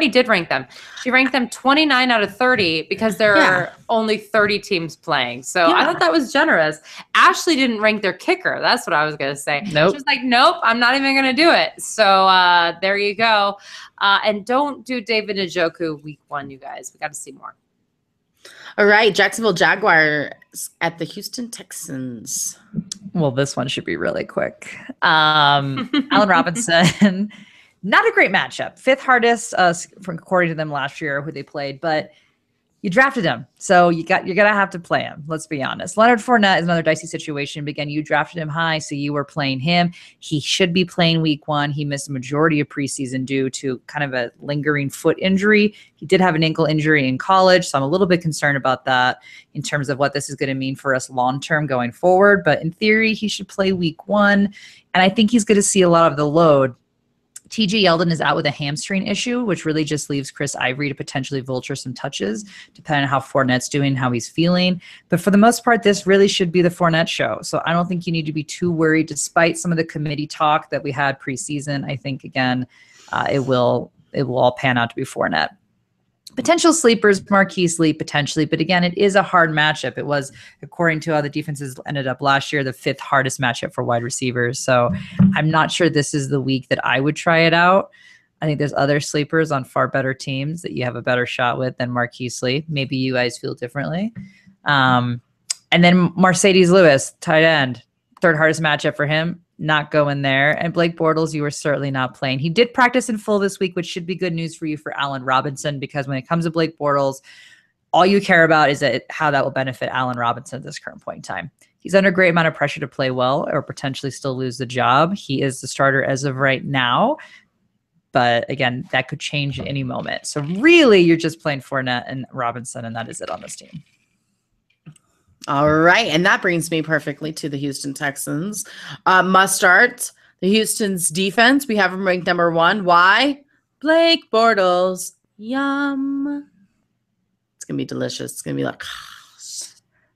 did rank them. She ranked them 29 out of 30 because there are only 30 teams playing. So I thought that was generous. Ashley didn't rank their kicker. That's what I was going to say. Nope. She was like, nope, I'm not even going to do it. So there you go. And don't do David Njoku week 1, you guys. We got to see more. All right, Jacksonville Jaguars at the Houston Texans. Well, this one should be really quick. Allen Robinson, not a great matchup. 5th hardest, according to them last year, who they played, but you drafted him, so you're gonna have to play him. Let's be honest. Leonard Fournette is another dicey situation. But again, you drafted him high, so you were playing him. He should be playing week 1. He missed a majority of preseason due to kind of a lingering foot injury. He did have an ankle injury in college, so I'm a little bit concerned about that in terms of what this is going to mean for us long term going forward. But in theory, he should play week 1, and I think he's going to see a lot of the load TJ Yeldon is out with a hamstring issue, which really just leaves Chris Ivory to potentially vulture some touches, depending on how Fournette's doing, how he's feeling. But for the most part, this really should be the Fournette show. So I don't think you need to be too worried, despite some of the committee talk that we had preseason. I think, again, it will all pan out to be Fournette. Potential sleepers, Marquise Lee, potentially. But again, it is a hard matchup. It was, according to how the defenses ended up last year, the 5th hardest matchup for wide receivers. So I'm not sure this is the week that I would try it out. I think there's other sleepers on far better teams that you have a better shot with than Marquise Lee. Maybe you guys feel differently. And then Mercedes Lewis, tight end, 3rd hardest matchup for him. Not going there. And Blake Bortles, you were certainly not playing. He did practice in full this week, which should be good news for you for Allen Robinson, because when it comes to Blake Bortles, all you care about is how that will benefit Allen Robinson at this current point in time. He's under a great amount of pressure to play well or potentially still lose the job. He is the starter as of right now. But again, that could change at any moment. So really, you're just playing Fournette and Robinson, and that is it on this team. All right. And that brings me perfectly to the Houston Texans. Must start the Houston's defense. We have them ranked number 1. Why? Blake Bortles. Yum. It's going to be delicious. It's going to be like,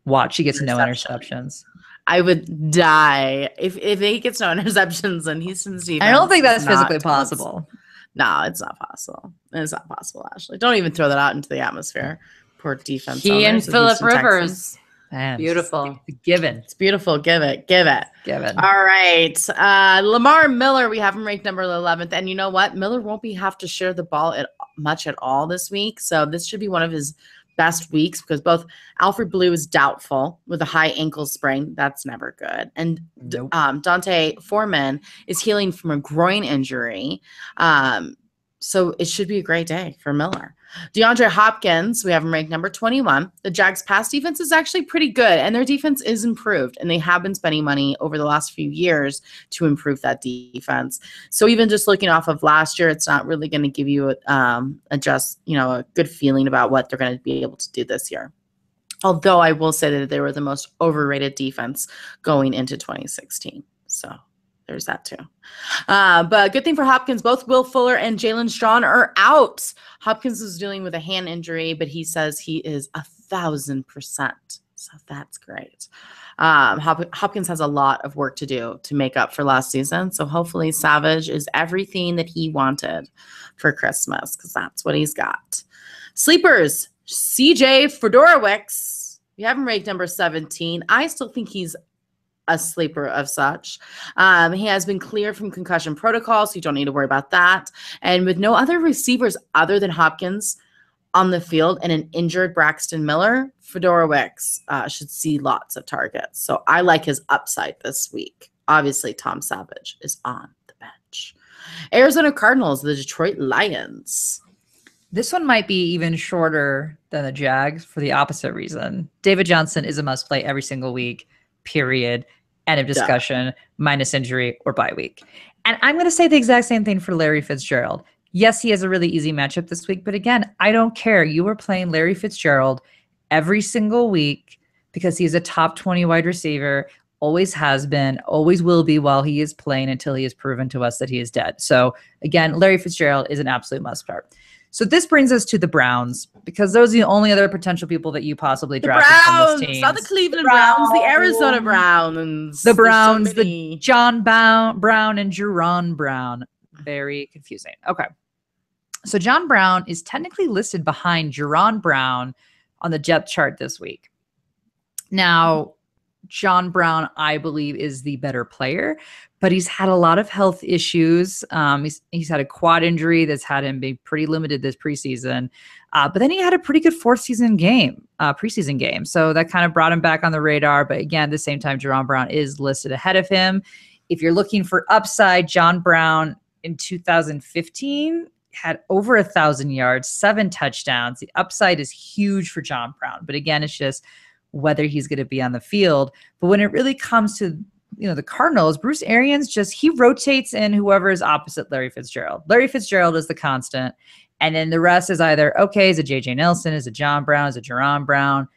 watch, he gets no interceptions. I would die if he gets no interceptions in Houston's defense. I don't think that's physically possible. No, it's not possible. It's not possible, Ashley. Don't even throw that out into the atmosphere. Poor defense. He and Phillip Rivers. Texans. Man, beautiful. Given. It's beautiful. Give it. Given. All right. Lamar Miller, we have him ranked number 11th. And you know what? Miller won't have to share the ball much at all this week. So this should be one of his best weeks, because both Alfred Blue is doubtful with a high ankle sprain. That's never good. And nope. Dante Foreman is healing from a groin injury. So it should be a great day for Miller. DeAndre Hopkins, we have him ranked number 21. The Jags' pass defense is actually pretty good, and their defense is improved, and they have been spending money over the last few years to improve that defense. So even just looking off of last year, it's not really going to give you a good feeling about what they're going to be able to do this year. Although I will say that they were the most overrated defense going into 2016. So there's that too. But good thing for Hopkins, both Will Fuller and Jalen Strawn are out. Hopkins is dealing with a hand injury, but he says he is 1,000%. So that's great. Hopkins has a lot of work to do to make up for last season. So hopefully Savage is everything that he wanted for Christmas, because that's what he's got. Sleepers, CJ Fedorowicz. We have him ranked number 17. I still think he's a sleeper of such. He has been cleared from concussion protocol, so you don't need to worry about that. And with no other receivers other than Hopkins on the field and an injured Braxton Miller, Fedorowicz should see lots of targets. So I like his upside this week. Obviously, Tom Savage is on the bench. Arizona Cardinals, the Detroit Lions. This one might be even shorter than the Jags for the opposite reason. David Johnson is a must play every single week. Period. End of discussion, minus injury or bye week. And I'm going to say the exact same thing for Larry Fitzgerald. Yes, he has a really easy matchup this week, but again, I don't care. You are playing Larry Fitzgerald every single week because he's a top 20 wide receiver, always has been, always will be while he is playing until he has proven to us that he is dead. So again, Larry Fitzgerald is an absolute must start. So this brings us to the Browns, because those are the only other potential people that you possibly drafted from this team. Not the Cleveland Browns, the Arizona Browns. The Browns, the John Brown and Jerron Brown. Very confusing. Okay. So John Brown is technically listed behind Jerron Brown on the depth chart this week. Now, John Brown, I believe, is the better player, but he's had a lot of health issues. He's had a quad injury that's had him be pretty limited this preseason. But then he had a pretty good preseason game. So that kind of brought him back on the radar. But again, at the same time, Jerron Brown is listed ahead of him. If you're looking for upside, John Brown in 2015 had over 1,000 yards, 7 touchdowns. The upside is huge for John Brown. But again, it's just whether he's going to be on the field. But when it really comes to, the Cardinals, Bruce Arians he rotates in whoever is opposite Larry Fitzgerald. Larry Fitzgerald is the constant. And then the rest is either, okay, is it J.J. Nelson? Is it John Brown? Is it Jerron Brown?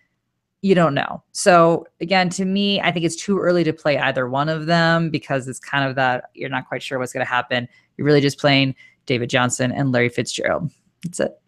you don't know. So again, to me, I think it's too early to play either one of them because it's kind of that you're not quite sure what's going to happen. You're really just playing David Johnson and Larry Fitzgerald. That's it.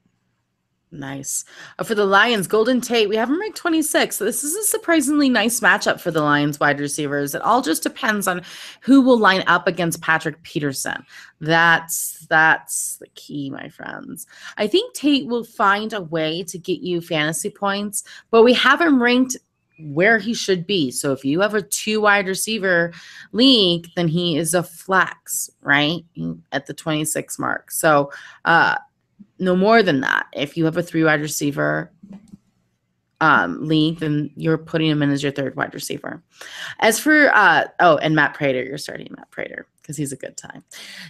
Nice. For the Lions, Golden Tate, we have him ranked 26. So this is a surprisingly nice matchup for the Lions wide receivers. It all just depends on who will line up against Tarik Peterson. That's the key, my friends. I think Tate will find a way to get you fantasy points, but we have him ranked where he should be. So if you have a 2 wide receiver league, then he is a flex, right? At the 26 mark. So, no more than that. If you have a 3 wide receiver league, then you're putting him in as your 3rd wide receiver. As for and Matt Prater, you're starting Matt Prater because he's a good time.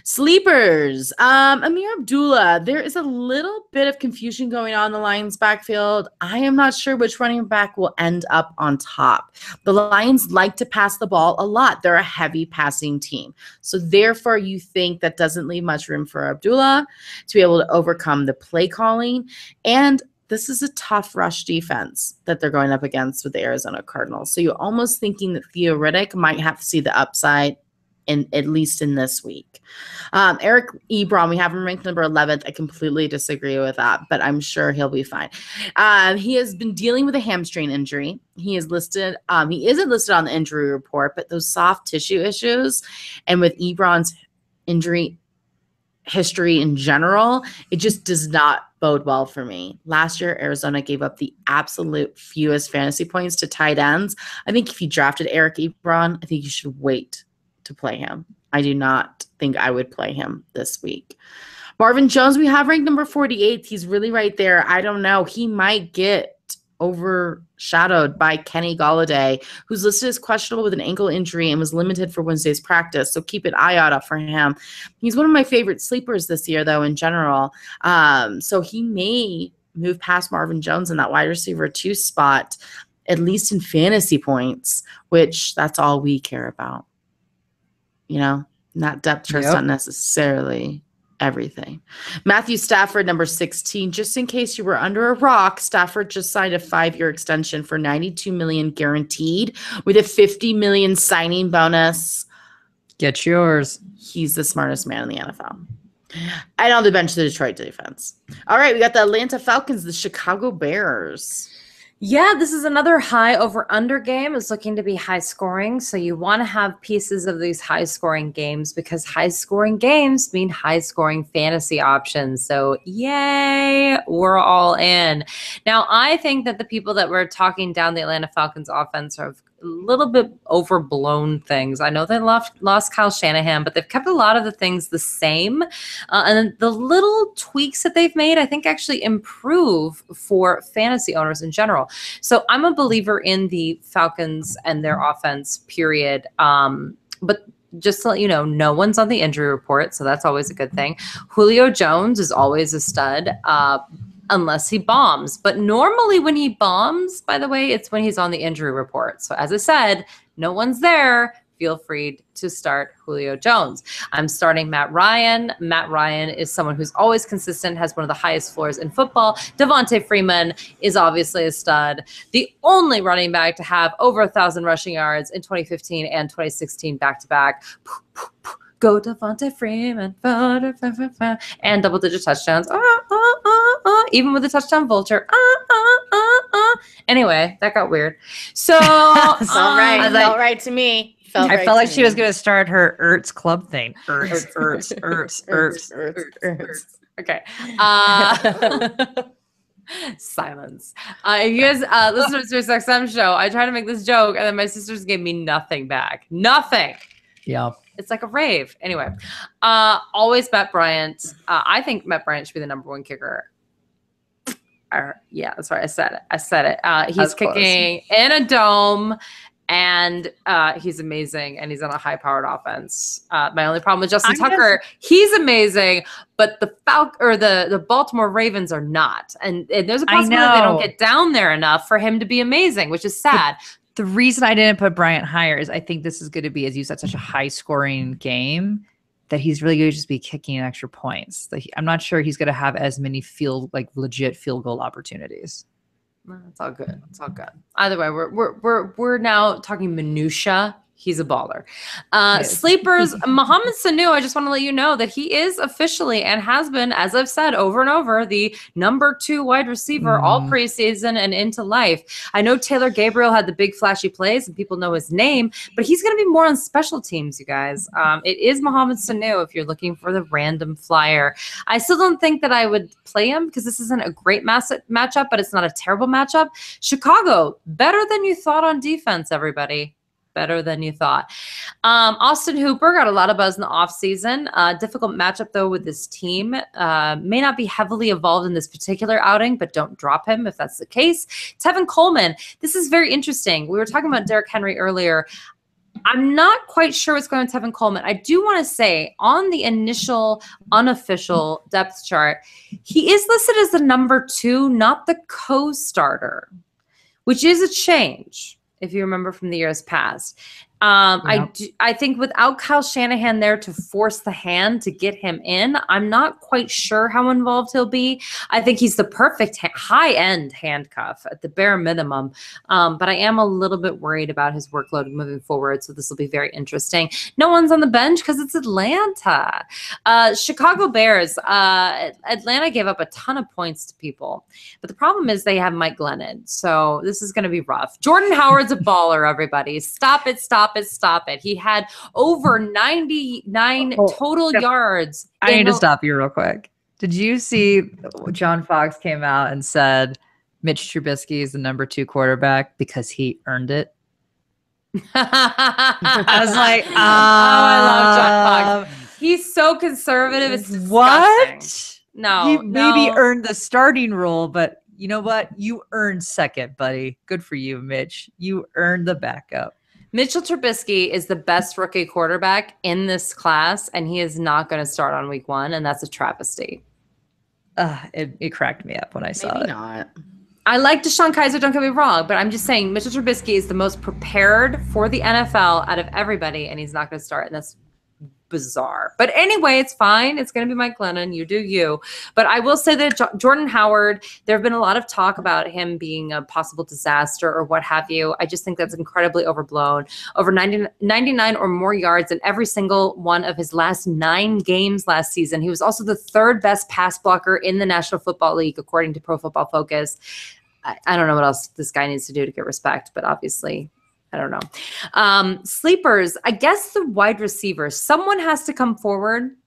Sleepers, Amir Abdullah. There is a little bit of confusion going on in the Lions backfield. I am not sure which running back will end up on top. The Lions like to pass the ball a lot. They're a heavy passing team. So therefore, you think that doesn't leave much room for Abdullah to be able to overcome the play calling. And this is a tough rush defense that they're going up against with the Arizona Cardinals. So you're almost thinking that Theo Riddick might have to see the upside at least in this week. Eric Ebron, we have him ranked number 11th. I completely disagree with that, but I'm sure he'll be fine. He has been dealing with a hamstring injury. He isn't listed on the injury report, but those soft tissue issues and with Ebron's injury history in general, it just does not bode well for me. Last year, Arizona gave up the absolute fewest fantasy points to tight ends. I think if you drafted Eric Ebron, I think you should wait to play him. I do not think I would play him this week. Marvin Jones, we have ranked number 48. He's really right there. I don't know. He might get overshadowed by Kenny Golladay, who's listed as questionable with an ankle injury and was limited for Wednesday's practice. So keep an eye out for him. He's one of my favorite sleepers this year, though, in general. So he may move past Marvin Jones in that wide receiver 2 spot, at least in fantasy points, which that's all we care about. You know, not depth chart's not necessarily everything. Matthew Stafford, number 16. Just in case you were under a rock, Stafford just signed a 5-year extension for $92 million guaranteed with a $50 million signing bonus. Get yours. He's the smartest man in the NFL. And on the bench, the Detroit defense. All right, we got the Atlanta Falcons, the Chicago Bears. Yeah, this is another high over under game. It's looking to be high scoring. So you want to have pieces of these high scoring games because high scoring games mean high scoring fantasy options. So yay, we're all in. Now, I think that the people that were talking down the Atlanta Falcons offense are a little bit overblown things. I know they lost Kyle Shanahan, but they've kept a lot of the things the same. And the little tweaks that they've made, I think actually improve for fantasy owners in general. So I'm a believer in the Falcons and their offense, period. But just to let you know, no one's on the injury report, so that's always a good thing. Julio Jones is always a stud. Unless he bombs. But normally when he bombs, by the way, it's when he's on the injury report. So as I said, no one's there. Feel free to start Julio Jones. I'm starting Matt Ryan. Matt Ryan is someone who's always consistent, has one of the highest floors in football. Devontae Freeman is obviously a stud. The only running back to have over 1,000 rushing yards in 2015 and 2016 back-to-back. Go Devontae Freeman, and double-digit touchdowns. Even with the touchdown vulture. Anyway, that got weird. So it's all right. It felt right to me. I felt like she was going to start her Ertz club thing. Ertz. Okay. Silence. If you guys listen to the Sirius XM show, I tried to make this joke, and then my sisters gave me nothing back. Nothing. Yeah. It's like a rave. Anyway, always Matt Bryant. I think Matt Bryant should be the number 1 kicker. Yeah, that's right. I said it. He's kicking in a dome, and he's amazing, and he's on a high-powered offense. My only problem with Justin Tucker, he's amazing, but the Baltimore Ravens are not, and there's a possibility they don't get down there enough for him to be amazing, which is sad. The reason I didn't put Bryant higher is I think this is going to be, as you said, such a high-scoring game that he's really going to just be kicking extra points. I'm not sure he's going to have as many legit field goal opportunities. It's all good. It's all good. Either way, we're now talking minutia. He's a baller. Sleepers, Mohamed Sanu, I just want to let you know that he is officially and has been, as I've said over and over, the number 2 wide receiver all preseason and into life. I know Taylor Gabriel had the big flashy plays and people know his name, but he's going to be more on special teams, you guys. It is Mohamed Sanu if you're looking for the random flyer. I still don't think that I would play him because this isn't a great matchup, but it's not a terrible matchup. Chicago, better than you thought on defense, everybody. Better than you thought. Austin Hooper got a lot of buzz in the offseason. Difficult matchup, though, with this team. May not be heavily involved in this particular outing, but don't drop him if that's the case. Tevin Coleman, this is very interesting. We were talking about Derrick Henry earlier. I'm not quite sure what's going on with Tevin Coleman. I do want to say on the initial unofficial depth chart, he is listed as the number 2, not the co-starter, which is a change if you remember from the years past. I think without Kyle Shanahan there to force the hand to get him in, I'm not quite sure how involved he'll be. I think he's the perfect high-end handcuff at the bare minimum. But I am a little bit worried about his workload moving forward, so this will be very interesting. No one's on the bench because it's Atlanta. Chicago Bears. Atlanta gave up a ton of points to people. But the problem is they have Mike Glennon, so this is going to be rough. Jordan Howard's a baller, everybody. Stop it. He had over 99 total yards. I need to stop you real quick. Did you see John Fox came out and said Mitch Trubisky is the number 2 quarterback because he earned it? I was like, I love John Fox. He's so conservative. It's disgusting. What? No, he maybe earned the starting role, but you know what? You earned second, buddy. Good for you, Mitch. You earned the backup. Mitchell Trubisky is the best rookie quarterback in this class, and he is not going to start on week 1, and that's a travesty. It cracked me up when I saw it. Maybe not. I like DeShone Kizer, don't get me wrong, but I'm just saying Mitchell Trubisky is the most prepared for the NFL out of everybody, and he's not going to start, and that's bizarre. But anyway, it's fine. It's going to be Mike Glennon. You do you. But I will say that Jordan Howard, there have been a lot of talk about him being a possible disaster or what have you. I just think that's incredibly overblown. Over 99 or more yards in every single one of his last 9 games last season. He was also the 3rd best pass blocker in the National Football League, according to Pro Football Focus. I don't know what else this guy needs to do to get respect, but obviously I don't know. Sleepers, I guess the wide receivers. Someone has to come forward.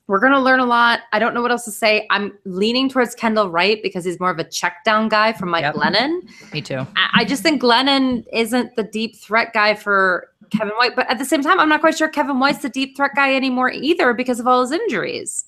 We're going to learn a lot. I don't know what else to say. I'm leaning towards Kendall Wright because he's more of a check down guy from Mike Glennon. Me too. I just think Glennon isn't the deep threat guy for Kevin White. But at the same time, I'm not quite sure Kevin White's the deep threat guy anymore either because of all his injuries.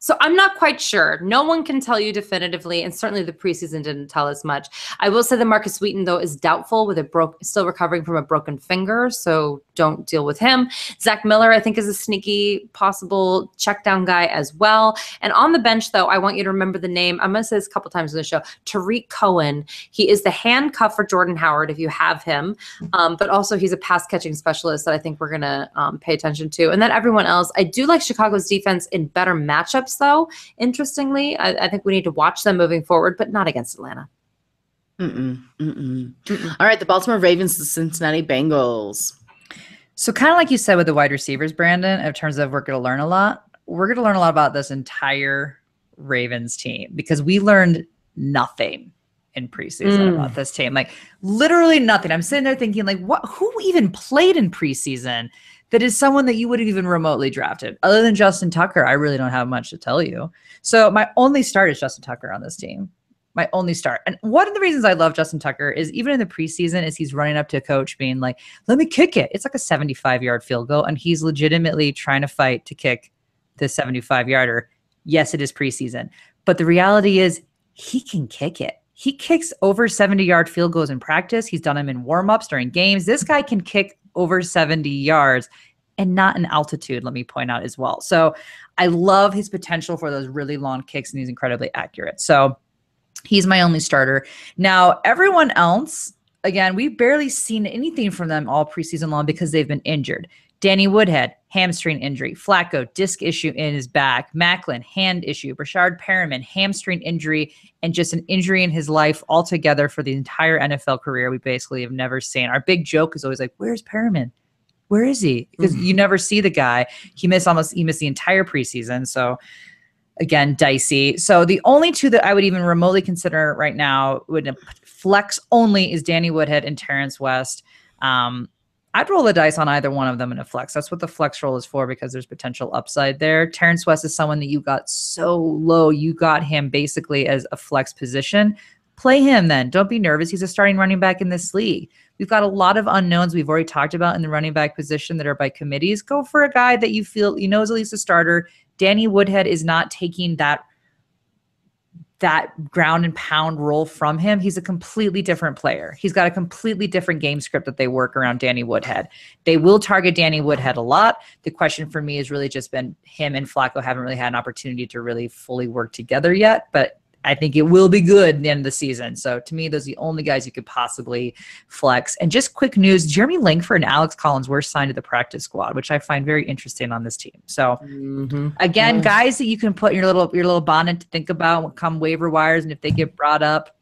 So I'm not quite sure. No one can tell you definitively, and certainly the preseason didn't tell us much. I will say that Marcus Wheaton, though, is doubtful with still recovering from a broken finger, so don't deal with him. Zach Miller, I think, is a sneaky possible check down guy as well. And on the bench, though, I want you to remember the name. I'm going to say this a couple times in the show. Tarik Cohen. He is the handcuff for Jordan Howard if you have him, but also he's a pass catching specialist that I think we're going to pay attention to. And then everyone else, I do like Chicago's defense in better matchups, though. Interestingly, I think we need to watch them moving forward, but not against Atlanta. All right, the Baltimore Ravens, the Cincinnati Bengals. So kind of like you said with the wide receivers, Brandon, in terms of we're going to learn a lot. We're going to learn a lot about this entire Ravens team because we learned nothing in preseason about this team. Like literally nothing. I'm sitting there thinking like, who even played in preseason that is someone that you would have even remotely drafted? Other than Justin Tucker, I really don't have much to tell you. So my only start is Justin Tucker on this team. My only start. And one of the reasons I love Justin Tucker is even in the preseason is he's running up to a coach being like, let me kick it. It's like a 75-yard field goal. And he's legitimately trying to fight to kick the 75-yarder. Yes, it is preseason. But the reality is he can kick it. He kicks over 70-yard field goals in practice. He's done them in warm-ups during games. This guy can kick over 70 yards and not in altitude, let me point out as well. So I love his potential for those really long kicks, and he's incredibly accurate. So he's my only starter. Now, everyone else, again, we've barely seen anything from them all preseason long because they've been injured. Danny Woodhead, hamstring injury. Flacco, disc issue in his back. Macklin, hand issue. Rashard Perriman, hamstring injury, and just an injury in his life altogether for the entire NFL career we basically have never seen. Our big joke is always like, where's Perriman? Where is he? Because you never see the guy. He missed the entire preseason. So again, dicey. So the only two that I would even remotely consider right now would flex only is Danny Woodhead and Terrence West. I'd roll the dice on either one of them in a flex. That's what the flex roll is for, because there's potential upside there. Terrence West is someone that you got so low. You got him basically as a flex position. Play him then. Don't be nervous. He's a starting running back in this league. We've got a lot of unknowns we've already talked about in the running back position that are by committees. Go for a guy that you feel is at least a starter. Danny Woodhead is not taking that ground and pound role from him. He's a completely different player. He's got a completely different game script that they work around Danny Woodhead. They will target Danny Woodhead a lot. The question for me has really just been him and Flacco haven't really had an opportunity to really fully work together yet, but I think it will be good at the end of the season. So to me, those are the only guys you could possibly flex. And just quick news, Jeremy Langford and Alex Collins were signed to the practice squad, which I find very interesting on this team. So again, guys that you can put in your little bonnet to think about come waiver wires, and if they get brought up,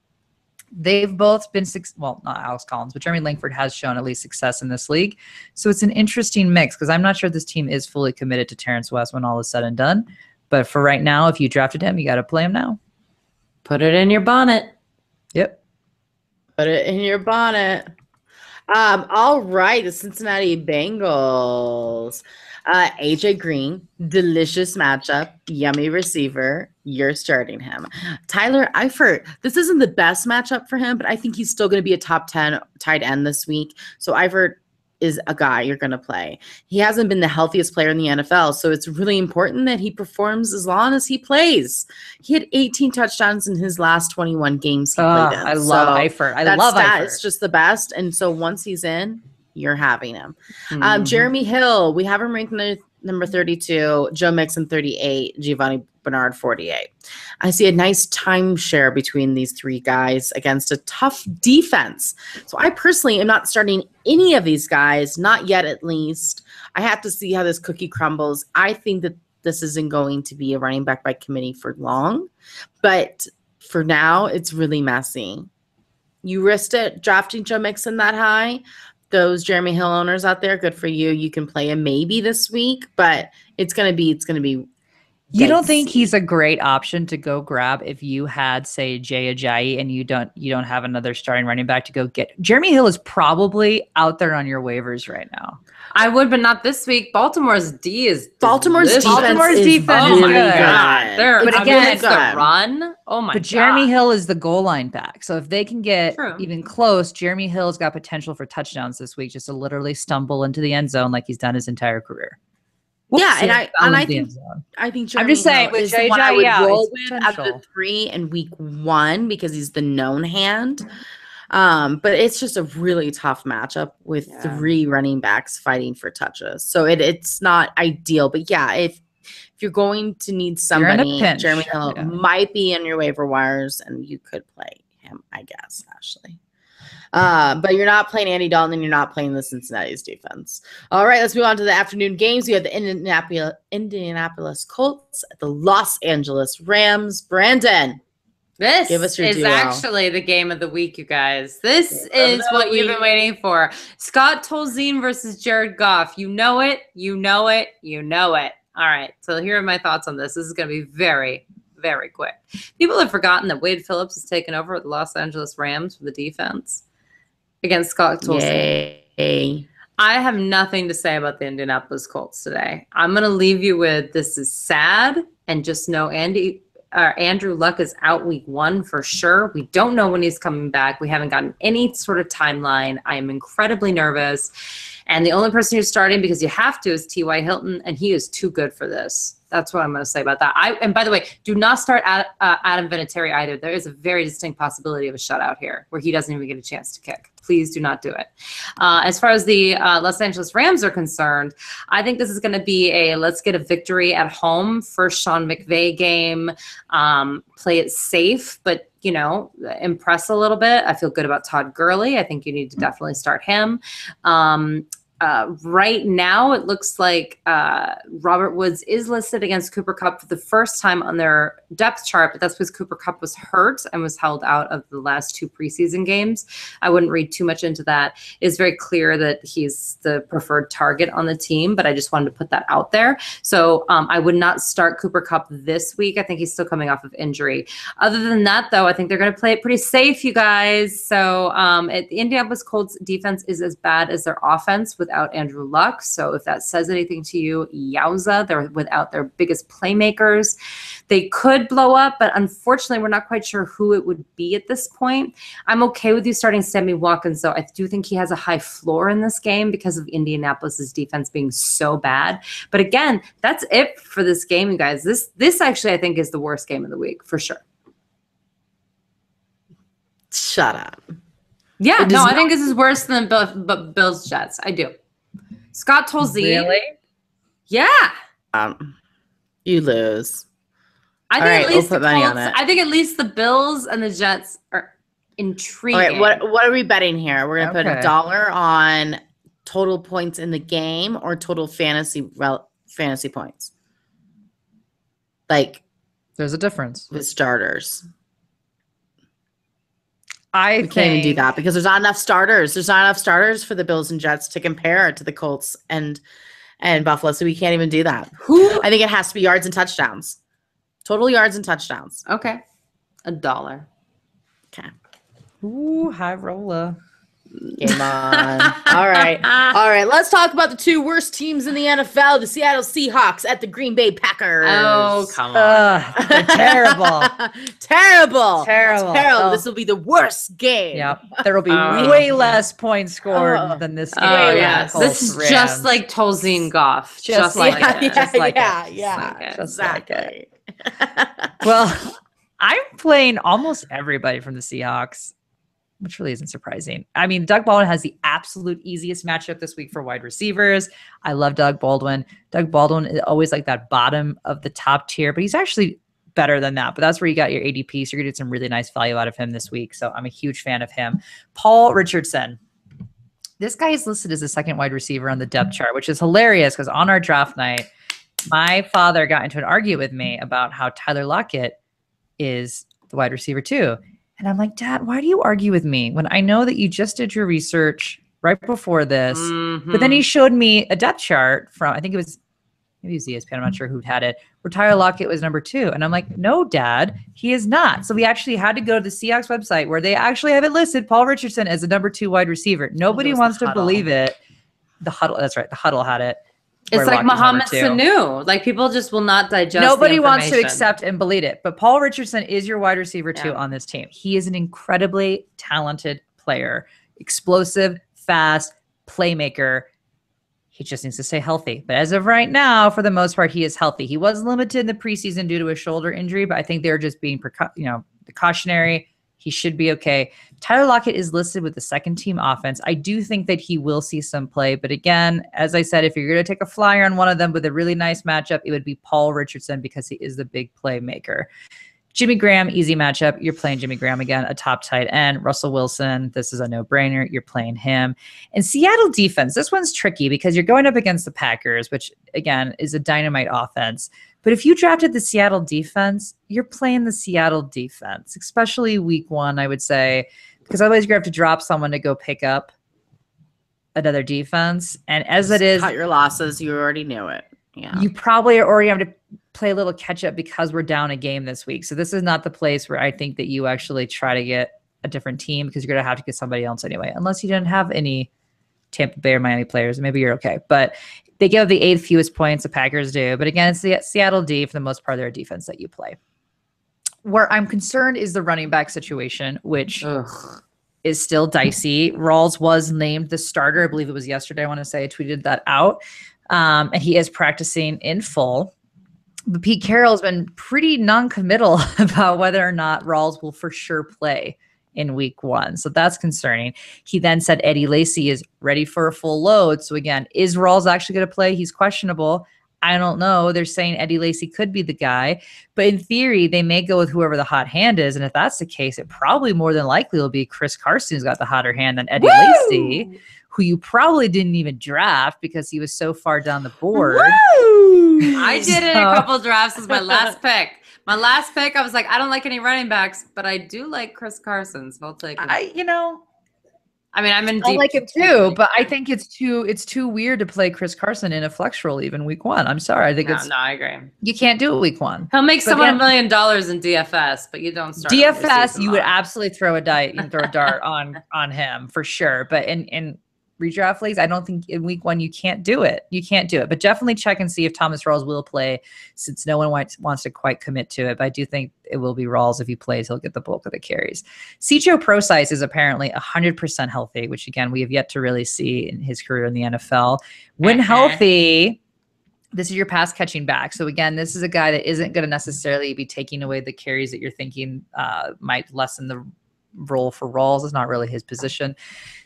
they've both been not Alex Collins, but Jeremy Langford has shown at least success in this league. So it's an interesting mix, because I'm not sure this team is fully committed to Terrence West when all is said and done. But for right now, if you drafted him, you got to play him now. Put it in your bonnet. Yep. Put it in your bonnet. All right, the Cincinnati Bengals. AJ Green, delicious matchup, yummy receiver. You're starting him. Tyler Eifert. This isn't the best matchup for him, but I think he's still going to be a top 10 tight end this week. So Eifert is a guy you're going to play. He hasn't been the healthiest player in the NFL, so it's really important that he performs as long as he plays. He had 18 touchdowns in his last 21 games he played in. I love Eifert. I love Eifert. It's just the best. And so once he's in, you're having him. Jeremy Hill, we have him ranked number 32, Joe Mixon 38, Giovanni Bernard 48. I see a nice timeshare between these three guys against a tough defense. So I personally am not starting any of these guys, not yet at least. I have to see how this cookie crumbles. I think that this isn't going to be a running back by committee for long, but for now, it's really messy. You risked it drafting Joe Mixon that high. Those Jeremy Hill owners out there, good for you. You can play him maybe this week, but it's gonna be. You don't think he's a great option to go grab if you had, say, Jay Ajayi and you don't have another starting running back to go get? Jeremy Hill is probably out there on your waivers right now. I would, but not this week. Baltimore's defense is oh my god. But again, it's the run. Oh my god. But Jeremy Hill is the goal line back. So if they can get even close, Jeremy Hill's got potential for touchdowns this week, just to literally stumble into the end zone like he's done his entire career. Whoops, I think Jeremy I'm just saying Hill is the one I would roll with out of the 3 in week 1 because he's the known hand. But it's just a really tough matchup with 3 running backs fighting for touches. So it's not ideal. But yeah, if you're going to need somebody, Jeremy Hill might be in your waiver wires and you could play him, I guess, Ashley. But you're not playing Andy Dalton and you're not playing the Cincinnati's defense. All right, let's move on to the afternoon games. We have the Indianapolis Colts at the Los Angeles Rams. Brandon, this give us your is duo. Actually the game of the week, you guys. This is what you've been waiting for. Scott Tolzien versus Jared Goff. You know it. You know it. You know it. All right, so here are my thoughts on this. This is going to be very, very quick. People have forgotten that Wade Phillips has taken over at the Los Angeles Rams for the defense against Scott Tolzien. Yay. I have nothing to say about the Indianapolis Colts today. I'm going to leave you with this is sad, and just know Andrew Luck is out week 1 for sure. We don't know when he's coming back. We haven't gotten any sort of timeline. I am incredibly nervous. And the only person who's starting because you have to is T.Y. Hilton, and he is too good for this. That's what I'm going to say about that. And by the way, do not start Adam Vinatieri either. There is a very distinct possibility of a shutout here where he doesn't even get a chance to kick. Please do not do it. As far as the Los Angeles Rams are concerned, I think this is going to be a let's get a victory at home. First Sean McVay game. Play it safe, but impress a little bit. I feel good about Todd Gurley. I think you need to definitely start him. Right now, it looks like Robert Woods is listed against Cooper Kupp for the first time on their depth chart, but that's because Cooper Kupp was hurt and was held out of the last 2 preseason games. I wouldn't read too much into that. It's very clear that he's the preferred target on the team, but I just wanted to put that out there. So I would not start Cooper Kupp this week. I think he's still coming off of injury. Other than that, though, I think they're going to play it pretty safe, you guys. So the Indianapolis Colts defense is as bad as their offense without Andrew Luck. So if that says anything to you, yowza, they're without their biggest playmakers. They could blow up, but unfortunately, we're not quite sure who it would be at this point. I'm okay with you starting Sammy Watkins, though. I do think he has a high floor in this game because of Indianapolis's defense being so bad. But again, that's it for this game, you guys. This actually, I think, is the worst game of the week for sure. Shut up. Yeah, no, I think this is worse than Bills Jets. I do. Scott Tolzien. Really? Yeah. You lose. I think at least the Colts, I think at least the Bills and the Jets are intriguing. All right, what are we betting here? We're gonna put $1 on total points in the game or total fantasy points. Like, there's a difference with starters. We can't even do that because there's not enough starters. There's not enough starters for the Bills and Jets to compare to the Colts and Buffalo. So we can't even do that. I think it has to be yards and touchdowns. Total yards and touchdowns. Okay. $1. Okay. Ooh, high roller. Game on. All right. All right. Let's talk about the 2 worst teams in the NFL, the Seattle Seahawks at the Green Bay Packers. Oh, come on. They're terrible. Terrible. Oh. This will be the worst game. Yep. There will be way less points scored than this game. Oh, yes. This is just like Tolzien Goff. Just like it. Exactly. Well, I'm playing almost everybody from the Seahawks, which really isn't surprising. I mean, Doug Baldwin has the absolute easiest matchup this week for wide receivers. I love Doug Baldwin. Doug Baldwin is always like that bottom of the top tier, but he's actually better than that. But that's where you got your ADP. So you're going to get some really nice value out of him this week. So I'm a huge fan of him. Paul Richardson. This guy is listed as the 2nd wide receiver on the depth chart, which is hilarious because on our draft night, my father got into an argument with me about how Tyler Lockett is the wide receiver too. And I'm like, Dad, why do you argue with me when I know that you just did your research right before this? Mm-hmm. But then he showed me a depth chart from, I think it was, maybe it was ESPN, I'm not sure who had it, where Tyler Lockett was number 2. And I'm like, no, Dad, he is not. So we actually had to go to the Seahawks website where they actually have it listed, Paul Richardson as a number 2 wide receiver. Nobody wants to believe it. The Huddle, that's right. The Huddle had it. It's like Mohamed Sanu. Like, people just will not digest. Nobody wants to accept and believe it. But Paul Richardson is your wide receiver 2 on this team. He is an incredibly talented player, explosive, fast playmaker. He just needs to stay healthy. But as of right now, for the most part, he is healthy. He was limited in the preseason due to a shoulder injury, but I think they're just being precautionary. He should be okay. Tyler Lockett is listed with the 2nd team offense. I do think that he will see some play. But again, as I said, if you're going to take a flyer on one of them with a really nice matchup, it would be Paul Richardson because he is the big playmaker. Jimmy Graham, easy matchup. You're playing Jimmy Graham again, a top tight end. Russell Wilson, this is a no-brainer. You're playing him. And Seattle defense, this one's tricky because you're going up against the Packers, which, again, is a dynamite offense. But if you drafted the Seattle defense, you're playing the Seattle defense, especially week 1, I would say, because otherwise you're going to have to drop someone to go pick up another defense. And as it is, cut your losses. You already knew it. Yeah. You probably already have to play a little catch up because we're down a game this week. So this is not the place where I think that you actually try to get a different team because you're going to have to get somebody else anyway, unless you didn't have any Tampa Bay or Miami players. Maybe you're okay. But they give the 8th fewest points, the Packers do. But again, it's the Seattle D for the most part, they're a defense that you play. Where I'm concerned is the running back situation, which is still dicey. Rawls was named the starter. I believe it was yesterday. I want to say I tweeted that out. And he is practicing in full. But Pete Carroll has been pretty non-committal about whether or not Rawls will for sure play in week 1. So that's concerning. He then said Eddie Lacy is ready for a full load. So again, is Rawls actually going to play? He's questionable. I don't know. They're saying Eddie Lacy could be the guy. But in theory, they may go with whoever the hot hand is. And if that's the case, it probably more than likely will be Chris Carson who's got the hotter hand than Eddie Lacy, who you probably didn't even draft because he was so far down the board. Woo! I did it a couple drafts as my last pick. My last pick, I was like, I don't like any running backs, but I do like Chris Carson, so I'll take it. I mean, I'm in deep. I like it too, but I think it's too weird to play Chris Carson in a flex role even week 1. I'm sorry. I think no, I agree. You can't do it week 1. He'll make someone $1 million in DFS, but you don't start DFS. You would absolutely throw a dart on him for sure. But in redraft leagues, I don't think in week 1 you can't do it. But definitely check and see if Thomas Rawls will play, since no one wants to quite commit to it. But I do think it will be Rawls. If he plays, he'll get the bulk of the carries. Cicho Procise is apparently 100% healthy, which again we have yet to really see in his career in the NFL. When healthy, this is your pass catching back. So again, this is a guy that isn't going to necessarily be taking away the carries that you're thinking might lessen the role for Rawls. Is not really his position.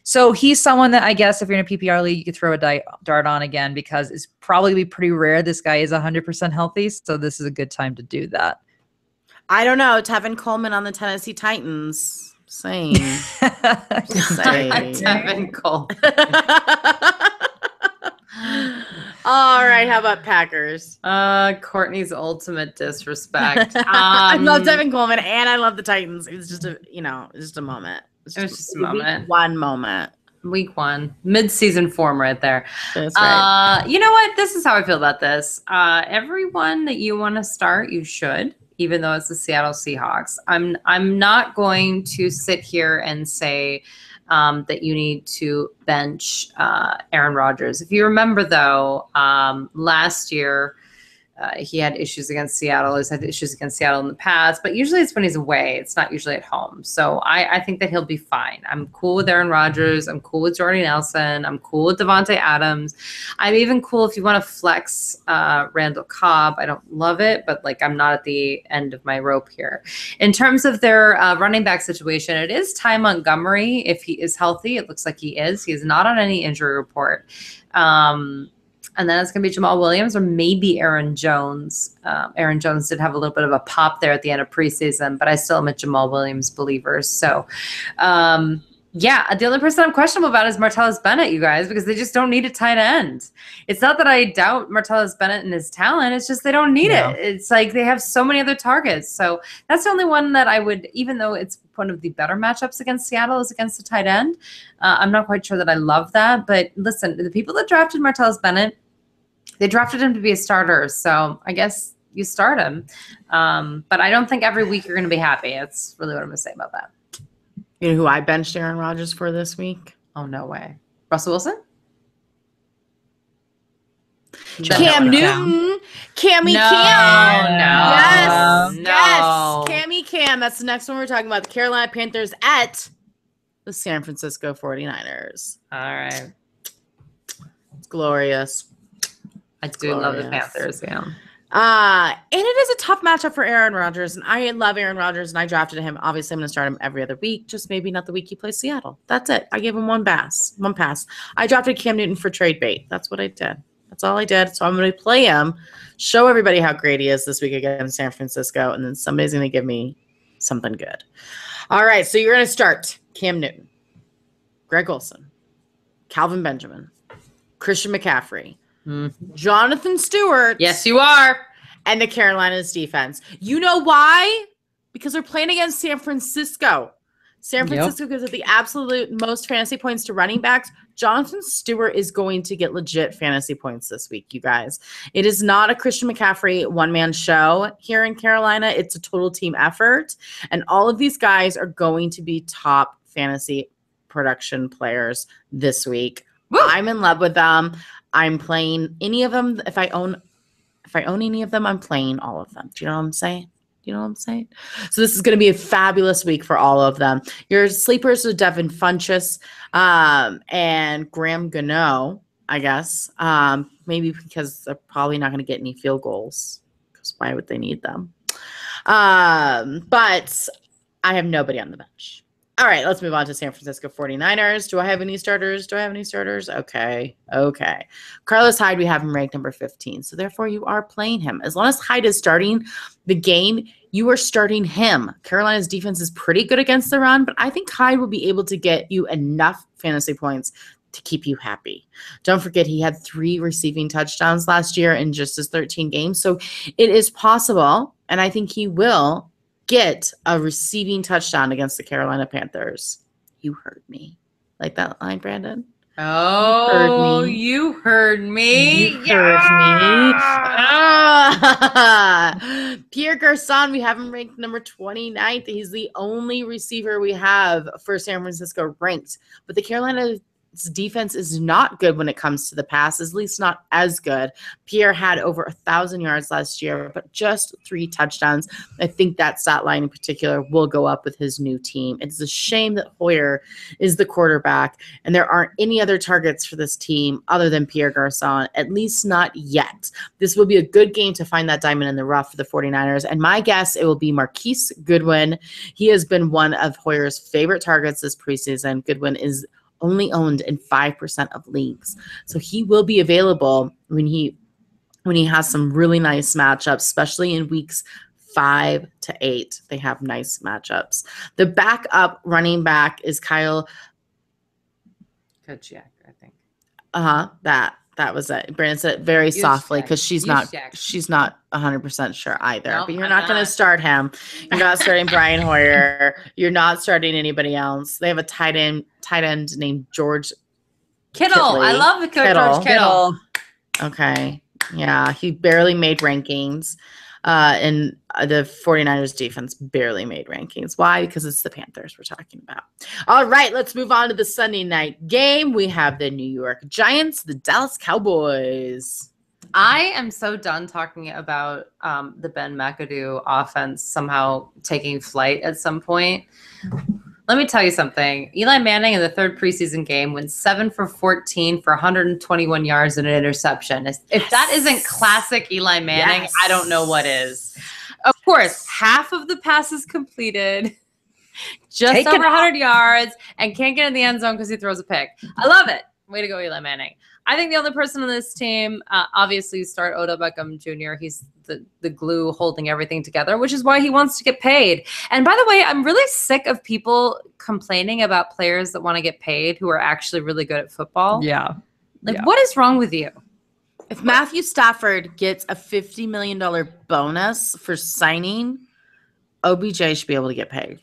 So he's someone that I guess if you're in a PPR league, you could throw a dart on again, because it's probably be pretty rare this guy is 100% healthy. So this is a good time to do that. I don't know. Tevin Coleman on the Tennessee Titans. Same. Tevin Coleman. All right. How about Packers? Courtney's ultimate disrespect. I love Tevin Coleman and I love the Titans. It was just a moment. It was just a moment. One moment. Week 1. Mid-season form right there. That's right. You know what? This is how I feel about this. Everyone that you want to start, you should, even though it's the Seattle Seahawks. I'm not going to sit here and say that you need to bench Aaron Rodgers. If you remember, though, last year, he had issues against Seattle. He's had issues against Seattle in the past, but usually it's when he's away. It's not usually at home. So I think that he'll be fine. I'm cool with Aaron Rodgers. I'm cool with Jordy Nelson. I'm cool with Devontae Adams. I'm even cool if you want to flex Randall Cobb. I don't love it, but I'm not at the end of my rope here. In terms of their running back situation, it is Ty Montgomery. If he is healthy, it looks like he is. He is not on any injury report. And then it's going to be Jamal Williams or maybe Aaron Jones. Aaron Jones did have a little bit of a pop there at the end of preseason, but I still am a Jamal Williams believer. So, the only person I'm questionable about is Martavis Bryant, you guys, because they just don't need a tight end. It's not that I doubt Martavis Bryant and his talent. It's just they don't need it. It's like they have so many other targets. So that's the only one that I would, even though it's one of the better matchups against Seattle is against the tight end. I'm not quite sure that I love that. But listen, the people that drafted Martavis Bryant, they drafted him to be a starter. So I guess you start him. But I don't think every week you're going to be happy. That's really what I'm going to say about that. You know who I benched Aaron Rodgers for this week? Oh, no way. Russell Wilson? Cam Newton. Cammy Cam. Yes. Cammy Cam. That's the next one we're talking about. The Carolina Panthers at the San Francisco 49ers. All right. It's glorious. I do love the Panthers, yeah. And it is a tough matchup for Aaron Rodgers, and I love Aaron Rodgers, and I drafted him. Obviously, I'm going to start him every other week, just maybe not the week he plays Seattle. That's it. I gave him one pass. I drafted Cam Newton for trade bait. That's what I did. That's all I did. So I'm going to play him, show everybody how great he is this week against San Francisco, and then somebody's going to give me something good. All right, so you're going to start Cam Newton, Greg Olsen, Calvin Benjamin, Christian McCaffrey, Jonathan Stewart. Yes, you are. And the Carolinas defense. You know why? Because they're playing against San Francisco. San Francisco gives it the absolute most fantasy points to running backs. Jonathan Stewart is going to get legit fantasy points this week, you guys. It is not a Christian McCaffrey one-man show here in Carolina. It's a total team effort. And all of these guys are going to be top fantasy production players this week. Woo! I'm in love with them. I'm playing any of them. If I own any of them, I'm playing all of them. Do you know what I'm saying? So this is going to be a fabulous week for all of them. Your sleepers are Devin Funchess and Graham Gano, I guess. Maybe because they're probably not going to get any field goals. Because why would they need them? But I have nobody on the bench. All right, let's move on to San Francisco 49ers. Do I have any starters? Okay. Carlos Hyde, we have him ranked number 15. So therefore, you are playing him. As long as Hyde is starting the game, you are starting him. Carolina's defense is pretty good against the run, but I think Hyde will be able to get you enough fantasy points to keep you happy. Don't forget he had 3 receiving touchdowns last year in just his 13 games. So it is possible, and I think he will get a receiving touchdown against the Carolina Panthers. You heard me. Like that line, Brandon? Oh, you heard me. You heard me. Ah! Pierre Garçon, we have him ranked number 29th. He's the only receiver we have for San Francisco ranked. But the Carolina defense is not good when it comes to the pass, at least not as good. Pierre had over 1,000 yards last year, but just 3 touchdowns. I think that stat line in particular will go up with his new team. It's a shame that Hoyer is the quarterback, and there aren't any other targets for this team other than Pierre Garçon, at least not yet. This will be a good game to find that diamond in the rough for the 49ers, and my guess, it will be Marquise Goodwin. He has been one of Hoyer's favorite targets this preseason. Goodwin is only owned in 5% of leagues. So he will be available when he has some really nice matchups, especially in weeks 5 to 8. They have nice matchups. The backup running back is Kyle Kachuk, I think. That was it. Brandon said it very softly because she's not 100% sure either. Nope, but you're not going to start him. You're not starting Brian Hoyer. You're not starting anybody else. They have a tight end named George Kittle. Kitley. I love George Kittle. Okay. Yeah, he barely made rankings. And the 49ers defense barely made rankings. Why? Because it's the Panthers we're talking about. All right, let's move on to the Sunday night game. We have the New York Giants, the Dallas Cowboys. I am so done talking about the Ben McAdoo offense somehow taking flight at some point. Let me tell you something. Eli Manning in the 3rd preseason game went 7 for 14 for 121 yards and an interception. If that isn't classic Eli Manning, I don't know what is. Of course, half of the passes completed, just over 100 yards, and can't get in the end zone because he throws a pick. I love it. Way to go, Eli Manning. I think the only person on this team, obviously, start Odell Beckham Jr. He's the glue holding everything together, which is why he wants to get paid. And by the way, I'm really sick of people complaining about players that want to get paid who are actually really good at football. Yeah. What is wrong with you? If Matthew Stafford gets a $50 million bonus for signing, OBJ should be able to get paid.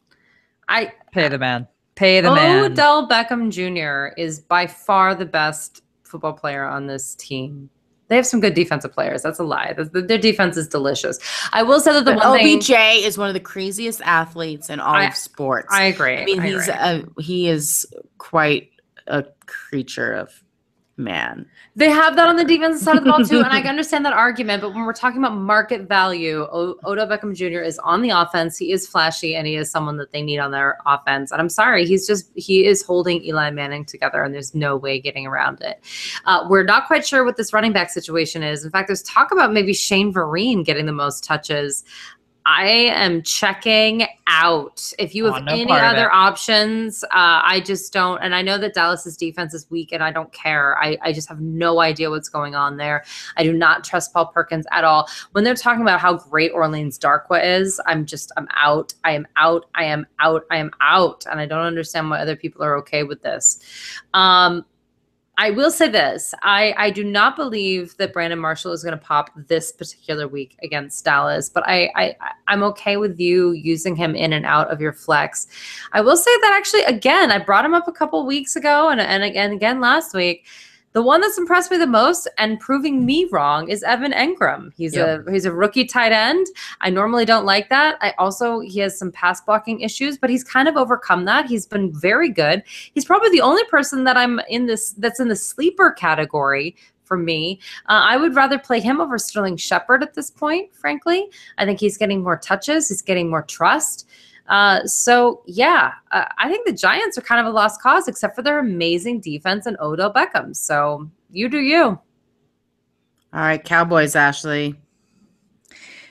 Pay the man. Pay the man. Odell Beckham Jr. is by far the best football player on this team. They have some good defensive players. That's a lie. Their defense is delicious. I will say that OBJ is one of the craziest athletes in all of sports. I agree. I mean, he is quite a creature of man. They have that on the defensive side of the ball too, and I can understand that argument. But when we're talking about market value, Odell Beckham Jr. is on the offense. He is flashy, and he is someone that they need on their offense. And I'm sorry, he is holding Eli Manning together, and there's no way getting around it. We're not quite sure what this running back situation is. In fact, there's talk about maybe Shane Vereen getting the most touches. I am checking out. If you have any other options, I just don't. And I know that Dallas's defense is weak, and I don't care. I just have no idea what's going on there. I do not trust Paul Perkins at all. When they're talking about how great Orleans Darkwa is, I'm out. I am out. I am out. I am out. And I don't understand why other people are okay with this. I will say this. I do not believe that Brandon Marshall is going to pop this particular week against Dallas, but I'm okay with you using him in and out of your flex. I will say that actually, again, I brought him up a couple weeks ago and again last week. The one that's impressed me the most and proving me wrong is Evan Engram. He's a rookie tight end. I normally don't like that. He has some pass blocking issues, but he's kind of overcome that. He's been very good. He's probably the only person that that's in the sleeper category for me. I would rather play him over Sterling Shepard at this point, frankly. I think he's getting more touches. He's getting more trust. I think the Giants are kind of a lost cause, except for their amazing defense and Odell Beckham. So you do you. All right, Cowboys, Ashley.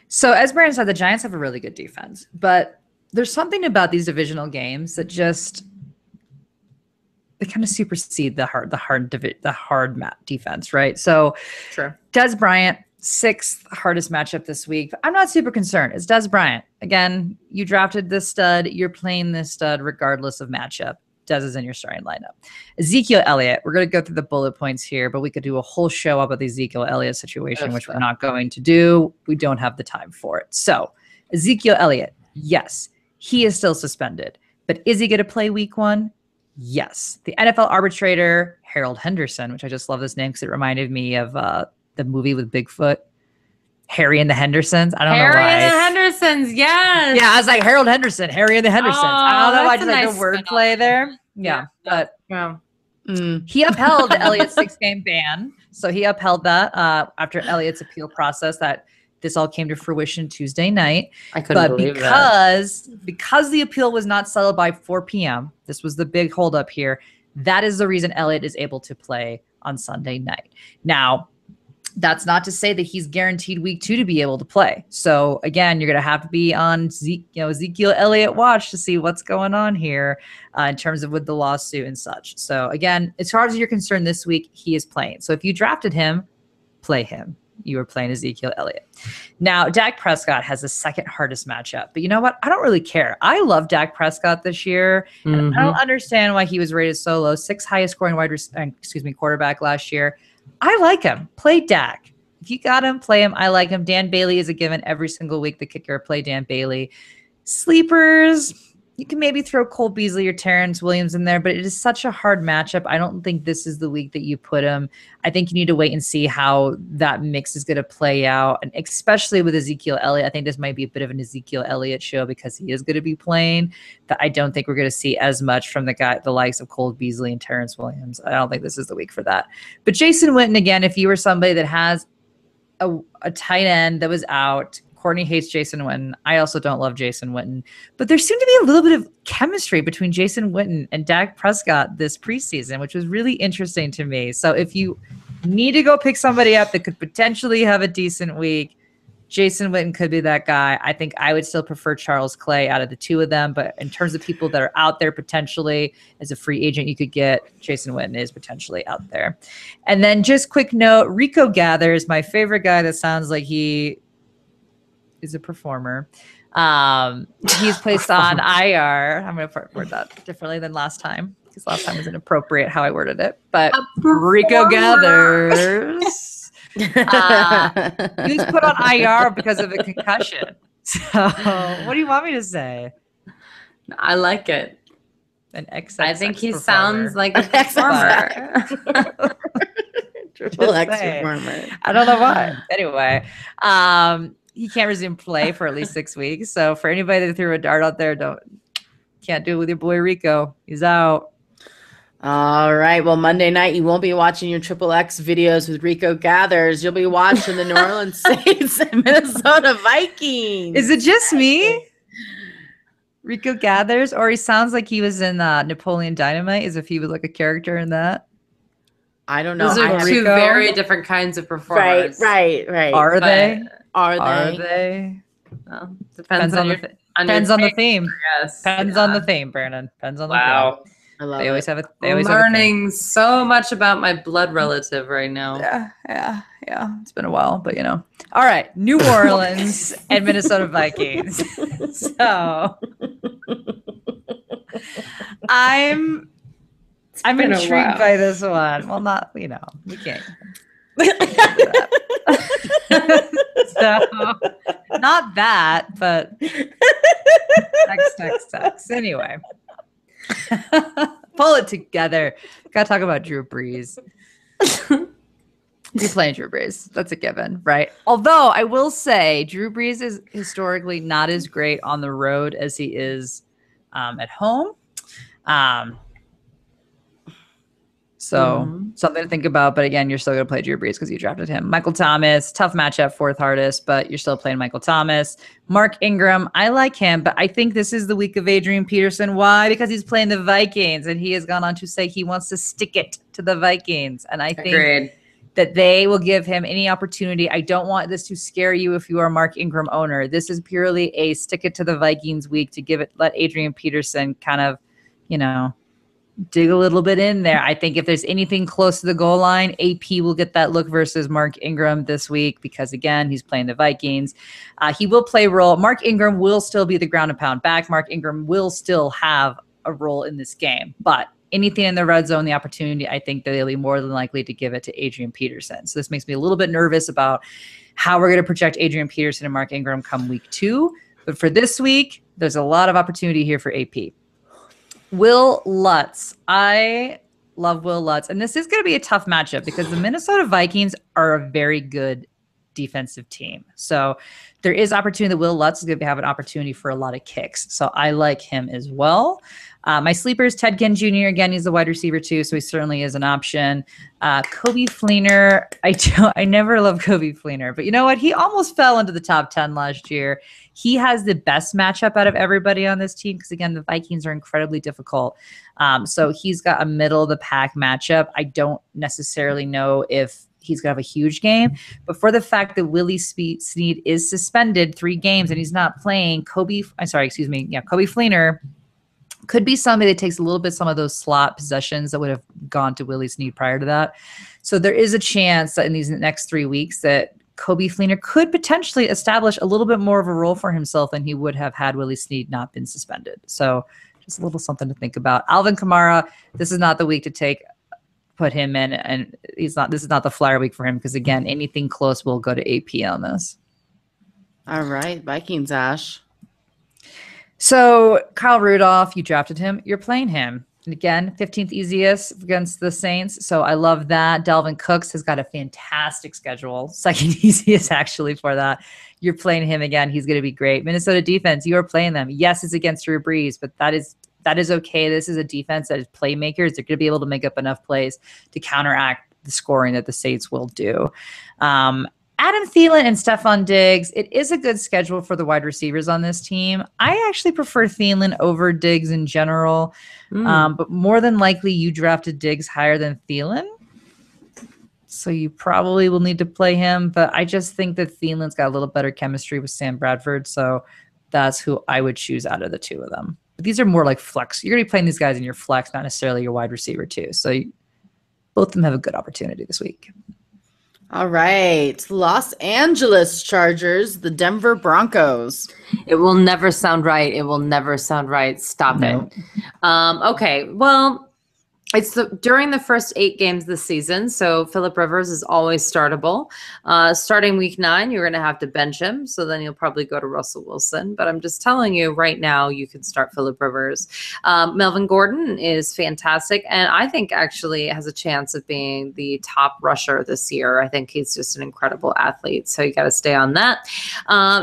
So as Brandon said, the Giants have a really good defense, but there's something about these divisional games that they kind of supersede the hard defense, right? So true. Dez Bryant, 6th hardest matchup this week. I'm not super concerned. It's Dez Bryant. Again, you drafted this stud. You're playing this stud regardless of matchup. Dez is in your starting lineup. Ezekiel Elliott, we're going to go through the bullet points here, but we could do a whole show about the Ezekiel Elliott situation, which we're not going to do. We don't have the time for it. So Ezekiel Elliott, yes, he is still suspended, but is he going to play week 1? Yes. The NFL arbitrator, Harold Henderson, which I just love this name because it reminded me of the movie with Bigfoot. Harry and the Hendersons. I don't know why. Harry and the Hendersons, yes. Yeah, I was like Harold Henderson, Harry and the Hendersons. I don't know why I just like the wordplay there. Yeah, but he upheld the Elliott 6-game ban. So he upheld that after Elliott's appeal process. That this all came to fruition Tuesday night. I couldn't believe that. Because the appeal was not settled by 4 p.m. This was the big holdup here. That is the reason Elliott is able to play on Sunday night. Now, that's not to say that he's guaranteed week 2 to be able to play. So again, you're going to have to be on Ezekiel Elliott watch to see what's going on here in terms of with the lawsuit and such. So again, as far as you're concerned this week, he is playing. So if you drafted him, play him. You are playing Ezekiel Elliott. Now, Dak Prescott has the second hardest matchup. But you know what? I don't really care. I love Dak Prescott this year. And I don't understand why he was rated so low. 6th highest scoring quarterback last year. I like him. Play Dak. If you got him, play him. I like him. Dan Bailey is a given every single week. The kicker, play Dan Bailey. Sleepers, you can maybe throw Cole Beasley or Terrence Williams in there, but it is such a hard matchup. I don't think this is the week that you put him. I think you need to wait and see how that mix is going to play out, and especially with Ezekiel Elliott. I think this might be a bit of an Ezekiel Elliott show because he is going to be playing. That I don't think we're going to see as much from the likes of Cole Beasley and Terrence Williams. I don't think this is the week for that. But Jason Witten, again, if you were somebody that has a tight end that was out, Courtney hates Jason Witten. I also don't love Jason Witten. But there seemed to be a little bit of chemistry between Jason Witten and Dak Prescott this preseason, which was really interesting to me. So if you need to go pick somebody up that could potentially have a decent week, Jason Witten could be that guy. I think I would still prefer Charles Clay out of the two of them. But in terms of people that are out there potentially as a free agent you could get, Jason Witten is potentially out there. And then just quick note, Rico Gathers, my favorite guy that sounds like he is a performer. He's placed on IR. I'm going to word that differently than last time because last time was inappropriate how I worded it. But Rico Gathers, he was put on IR because of a concussion. So what do you want me to say? I like it. An XXX I think he performer. Sounds like a performer. Triple X performer. I don't know why. Anyway, he can't resume play for at least 6 weeks. So for anybody that threw a dart out there, can't do it with your boy Rico. He's out. All right. Well, Monday night, you won't be watching your Triple X videos with Rico Gathers. You'll be watching the New Orleans Saints and Minnesota Vikings. Is it just me? Rico Gathers? Or he sounds like he was in Napoleon Dynamite, as if he was like a character in that. I don't know. Those are two very different kinds of performers. Right. Are they? Are they? Well, depends on the theme. Yes. Depends on the theme, Brandon. Depends on the theme. I love they always have it. I'm learning so much about my blood relative right now. Yeah. It's been a while, but All right, New Orleans and Minnesota Vikings. So I'm intrigued by this one. Well, not we can't. So not that, but text. Anyway. Pull it together. Gotta talk about Drew Brees. You're playing Drew Brees. That's a given, right? Although I will say Drew Brees is historically not as great on the road as he is at home. So something to think about. But again, you're still going to play Drew Brees because you drafted him. Michael Thomas, tough matchup, 4th hardest, but you're still playing Michael Thomas. Mark Ingram, I like him, but I think this is the week of Adrian Peterson. Why? Because he's playing the Vikings, and he has gone on to say he wants to stick it to the Vikings. And I think that they will give him any opportunity. I don't want this to scare you if you are a Mark Ingram owner. This is purely a stick it to the Vikings week to let Adrian Peterson kind of, dig a little bit in there. I think if there's anything close to the goal line, AP will get that look versus Mark Ingram this week because, again, he's playing the Vikings. He will play role. Mark Ingram will still be the ground and pound back. Mark Ingram will still have a role in this game. But anything in the red zone, the opportunity, I think that they'll be more than likely to give it to Adrian Peterson. So this makes me a little bit nervous about how we're going to project Adrian Peterson and Mark Ingram come week 2. But for this week, there's a lot of opportunity here for AP. Will Lutz. I love Will Lutz. And this is going to be a tough matchup because the Minnesota Vikings are a very good defensive team. So there is opportunity that Will Lutz is going to have an opportunity for a lot of kicks. So I like him as well. My sleeper is Ted Ginn Jr. Again, he's a wide receiver too, so he certainly is an option. Coby Fleener, I never loved Coby Fleener, but you know what? He almost fell into the top 10 last year. He has the best matchup out of everybody on this team because, again, the Vikings are incredibly difficult. So he's got a middle-of-the-pack matchup. I don't necessarily know if he's going to have a huge game, but for the fact that Willie Snead is suspended 3 games and he's not playing, Coby Fleener could be somebody that takes a little bit some of those slot possessions that would have gone to Willie Snead prior to that. So there is a chance that in these next 3 weeks that Coby Fleener could potentially establish a little bit more of a role for himself than he would have had Willie Snead not been suspended. So just a little something to think about. Alvin Kamara, this is not the week to put him in, and this is not the flyer week for him because, again, anything close will go to AP on this. All right, Vikings, Ash. So Kyle Rudolph, you drafted him. You're playing him. And again, 15th easiest against the Saints. So I love that. Brandin Cooks has got a fantastic schedule. 2nd easiest actually for that. You're playing him again. He's going to be great. Minnesota defense, you are playing them. Yes, it's against Drew Brees, but that is okay. This is a defense that is playmakers. They're going to be able to make up enough plays to counteract the scoring that the Saints will do. Adam Thielen and Stephon Diggs, it is a good schedule for the wide receivers on this team. I actually prefer Thielen over Diggs in general, but more than likely you drafted Diggs higher than Thielen. So you probably will need to play him, but I just think that Thielen's got a little better chemistry with Sam Bradford, so that's who I would choose out of the 2 of them. But these are more like flex. You're going to be playing these guys in your flex, not necessarily your wide receiver too. So both of them have a good opportunity this week. All right. Los Angeles Chargers, the Denver Broncos. It will never sound right. It will never sound right. Stop it. Okay. Well, it's during the first 8 games this season, so Phillip Rivers is always startable. Starting week 9, you're going to have to bench him, so then you'll probably go to Russell Wilson. But I'm just telling you right now, you can start Phillip Rivers. Melvin Gordon is fantastic, and I think actually has a chance of being the top rusher this year. I think he's just an incredible athlete, so you got to stay on that.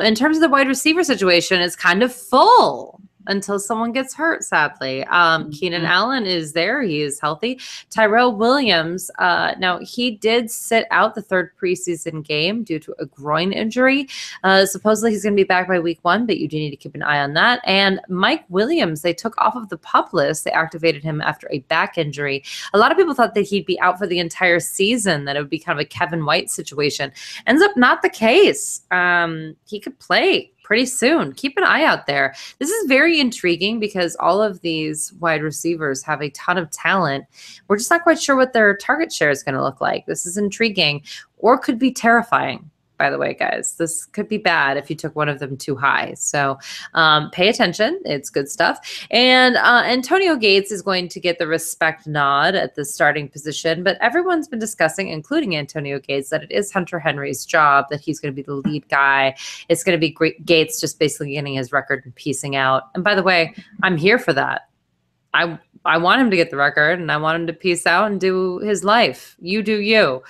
In terms of the wide receiver situation, it's kind of full until someone gets hurt, sadly. Keenan Allen is there. He is healthy. Tyrone Williams, now he did sit out the 3rd preseason game due to a groin injury. Supposedly he's going to be back by week 1, but you do need to keep an eye on that. And Mike Williams, they took off of the PUP list. They activated him after a back injury. A lot of people thought that he'd be out for the entire season, that it would be kind of a Kevin White situation. Ends up not the case. He could play pretty soon. Keep an eye out there. This is very intriguing because all of these wide receivers have a ton of talent. We're just not quite sure what their target share is going to look like. This is intriguing or could be terrifying. By the way, guys, this could be bad if you took one of them too high. So pay attention. It's good stuff. And Antonio Gates is going to get the respect nod at the starting position. But everyone's been discussing, including Antonio Gates, that it is Hunter Henry's job, that he's going to be the lead guy. It's going to be Gates just basically getting his record and piecing out. And by the way, I'm here for that. I want him to get the record, and I want him to peace out and do his life. You do you.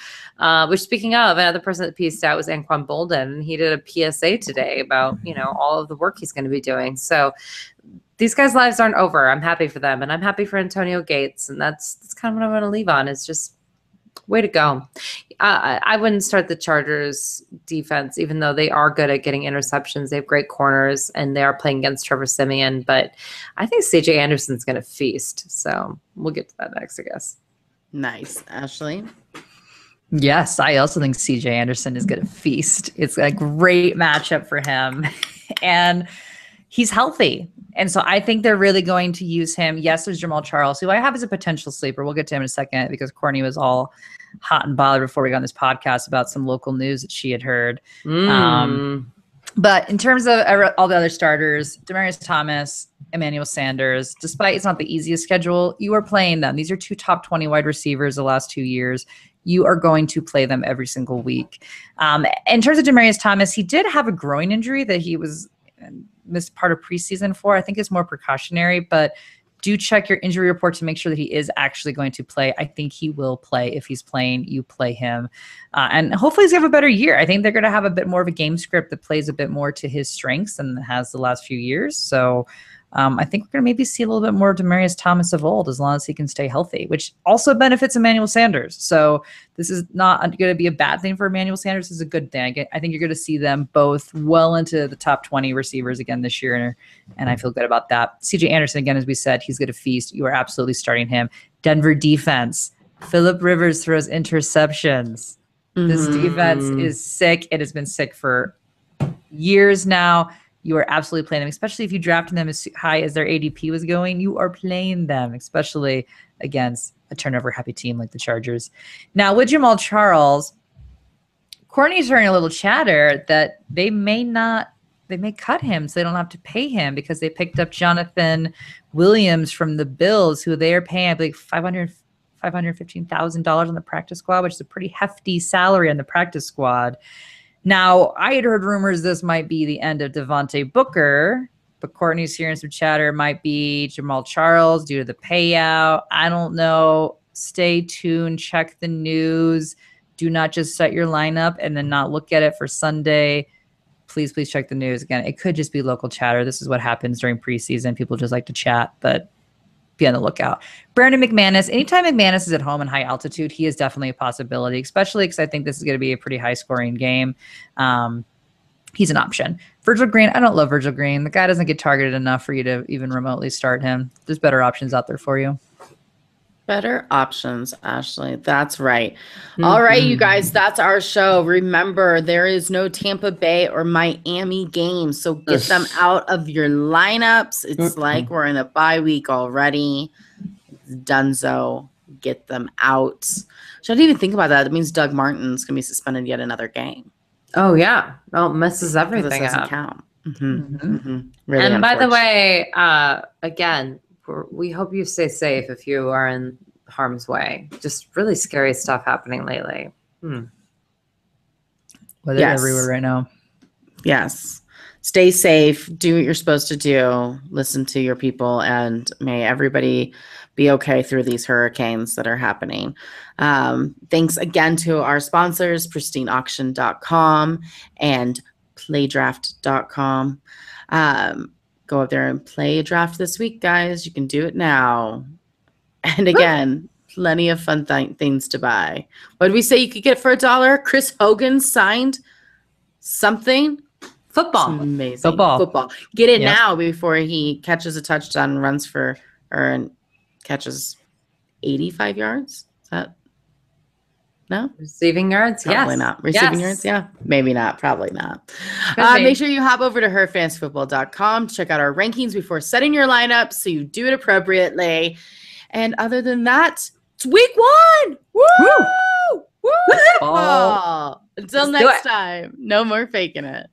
Which, speaking of, another person that pieced out was Anquan Bolden. He did a PSA today about, all of the work he's going to be doing. So these guys' lives aren't over. I'm happy for them, and I'm happy for Antonio Gates, and that's kind of what I'm going to leave on. It's just way to go. I wouldn't start the Chargers defense, even though they are good at getting interceptions. They have great corners, and they are playing against Trevor Siemian. But I think C.J. Anderson's going to feast. So we'll get to that next, I guess. Nice. Ashley? Yes, I also think C.J. Anderson is going to feast. It's a great matchup for him. And he's healthy. And so I think they're really going to use him. Yes, there's Jamal Charles, who I have as a potential sleeper. We'll get to him in a second because Courtney was all hot and bothered before we got on this podcast about some local news that she had heard. But in terms of all the other starters, Demaryius Thomas, Emmanuel Sanders, despite it's not the easiest schedule, you are playing them. These are 2 top 20 wide receivers the last 2 years. You are going to play them every single week. In terms of Demaryius Thomas, he did have a groin injury that he was missed part of preseason for. I think it's more precautionary, but do check your injury report to make sure that he is actually going to play. I think he will play. If he's playing, you play him. And hopefully he's going to have a better year. I think they're going to have a bit more of a game script that plays a bit more to his strengths than it has the last few years. So I think we're going to maybe see a little bit more of Demaryius Thomas of old as long as he can stay healthy, which also benefits Emmanuel Sanders. So this is not going to be a bad thing for Emmanuel Sanders. This is a good thing. I think you're going to see them both well into the top 20 receivers again this year, and I feel good about that. CJ Anderson, again, as we said, he's going to feast. You are absolutely starting him. Denver defense. Phillip Rivers throws interceptions. This defense is sick. It has been sick for years now. You are absolutely playing them, especially if you drafted them as high as their ADP was going. You are playing them, especially against a turnover-happy team like the Chargers. Now, with Jamal Charles, Courtney's hearing a little chatter that they may cut him so they don't have to pay him because they picked up Jonathan Williams from the Bills, who they are paying, I believe, $515,000 on the practice squad, which is a pretty hefty salary on the practice squad. Now, I had heard rumors this might be the end of Devontae Booker, but Courtney's hearing some chatter might be Jamal Charles due to the payout. I don't know. Stay tuned. Check the news. Do not just set your lineup and then not look at it for Sunday. Please check the news. Again, it could just be local chatter. This is what happens during preseason. People just like to chat, but be on the lookout. Brandon McManus. Anytime McManus is at home in high altitude, he is definitely a possibility, especially because I think this is going to be a pretty high-scoring game. He's an option. Virgil Green. I don't love Virgil Green. The guy doesn't get targeted enough for you to even remotely start him. There's better options out there for you. Better options, Ashley. That's right. All right, you guys, that's our show. Remember, there is no Tampa Bay or Miami game, so get them out of your lineups. It's like we're in a bye week already. It's donezo. Get them out. So I didn't even think about that. That means Doug Martin's going to be suspended yet another game. Oh, yeah. Well, it messes everything this doesn't up. Count. Really and by the way, again, we hope you stay safe if you are in harm's way. Just really scary stuff happening lately. Weather everywhere right now. Yes. Stay safe. Do what you're supposed to do. Listen to your people, and may everybody be okay through these hurricanes that are happening. Thanks again to our sponsors, pristineauction.com and playdraft.com. Go up there and play a draft this week, guys. You can do it now. And again, plenty of fun things to buy. What did we say you could get for $1? Chris Hogan signed something. Football. It's amazing. Football. Get it now before he catches a touchdown and runs for or catches 85 yards. Is that no? Receiving yards? Probably not. Receiving yards? Yeah. Maybe not. Probably not. Make sure you hop over to herfantasyfootball.com to check out our rankings before setting your lineup so you do it appropriately. And other than that, it's week 1. Woo! Woo! Woo! Until next time, no more faking it.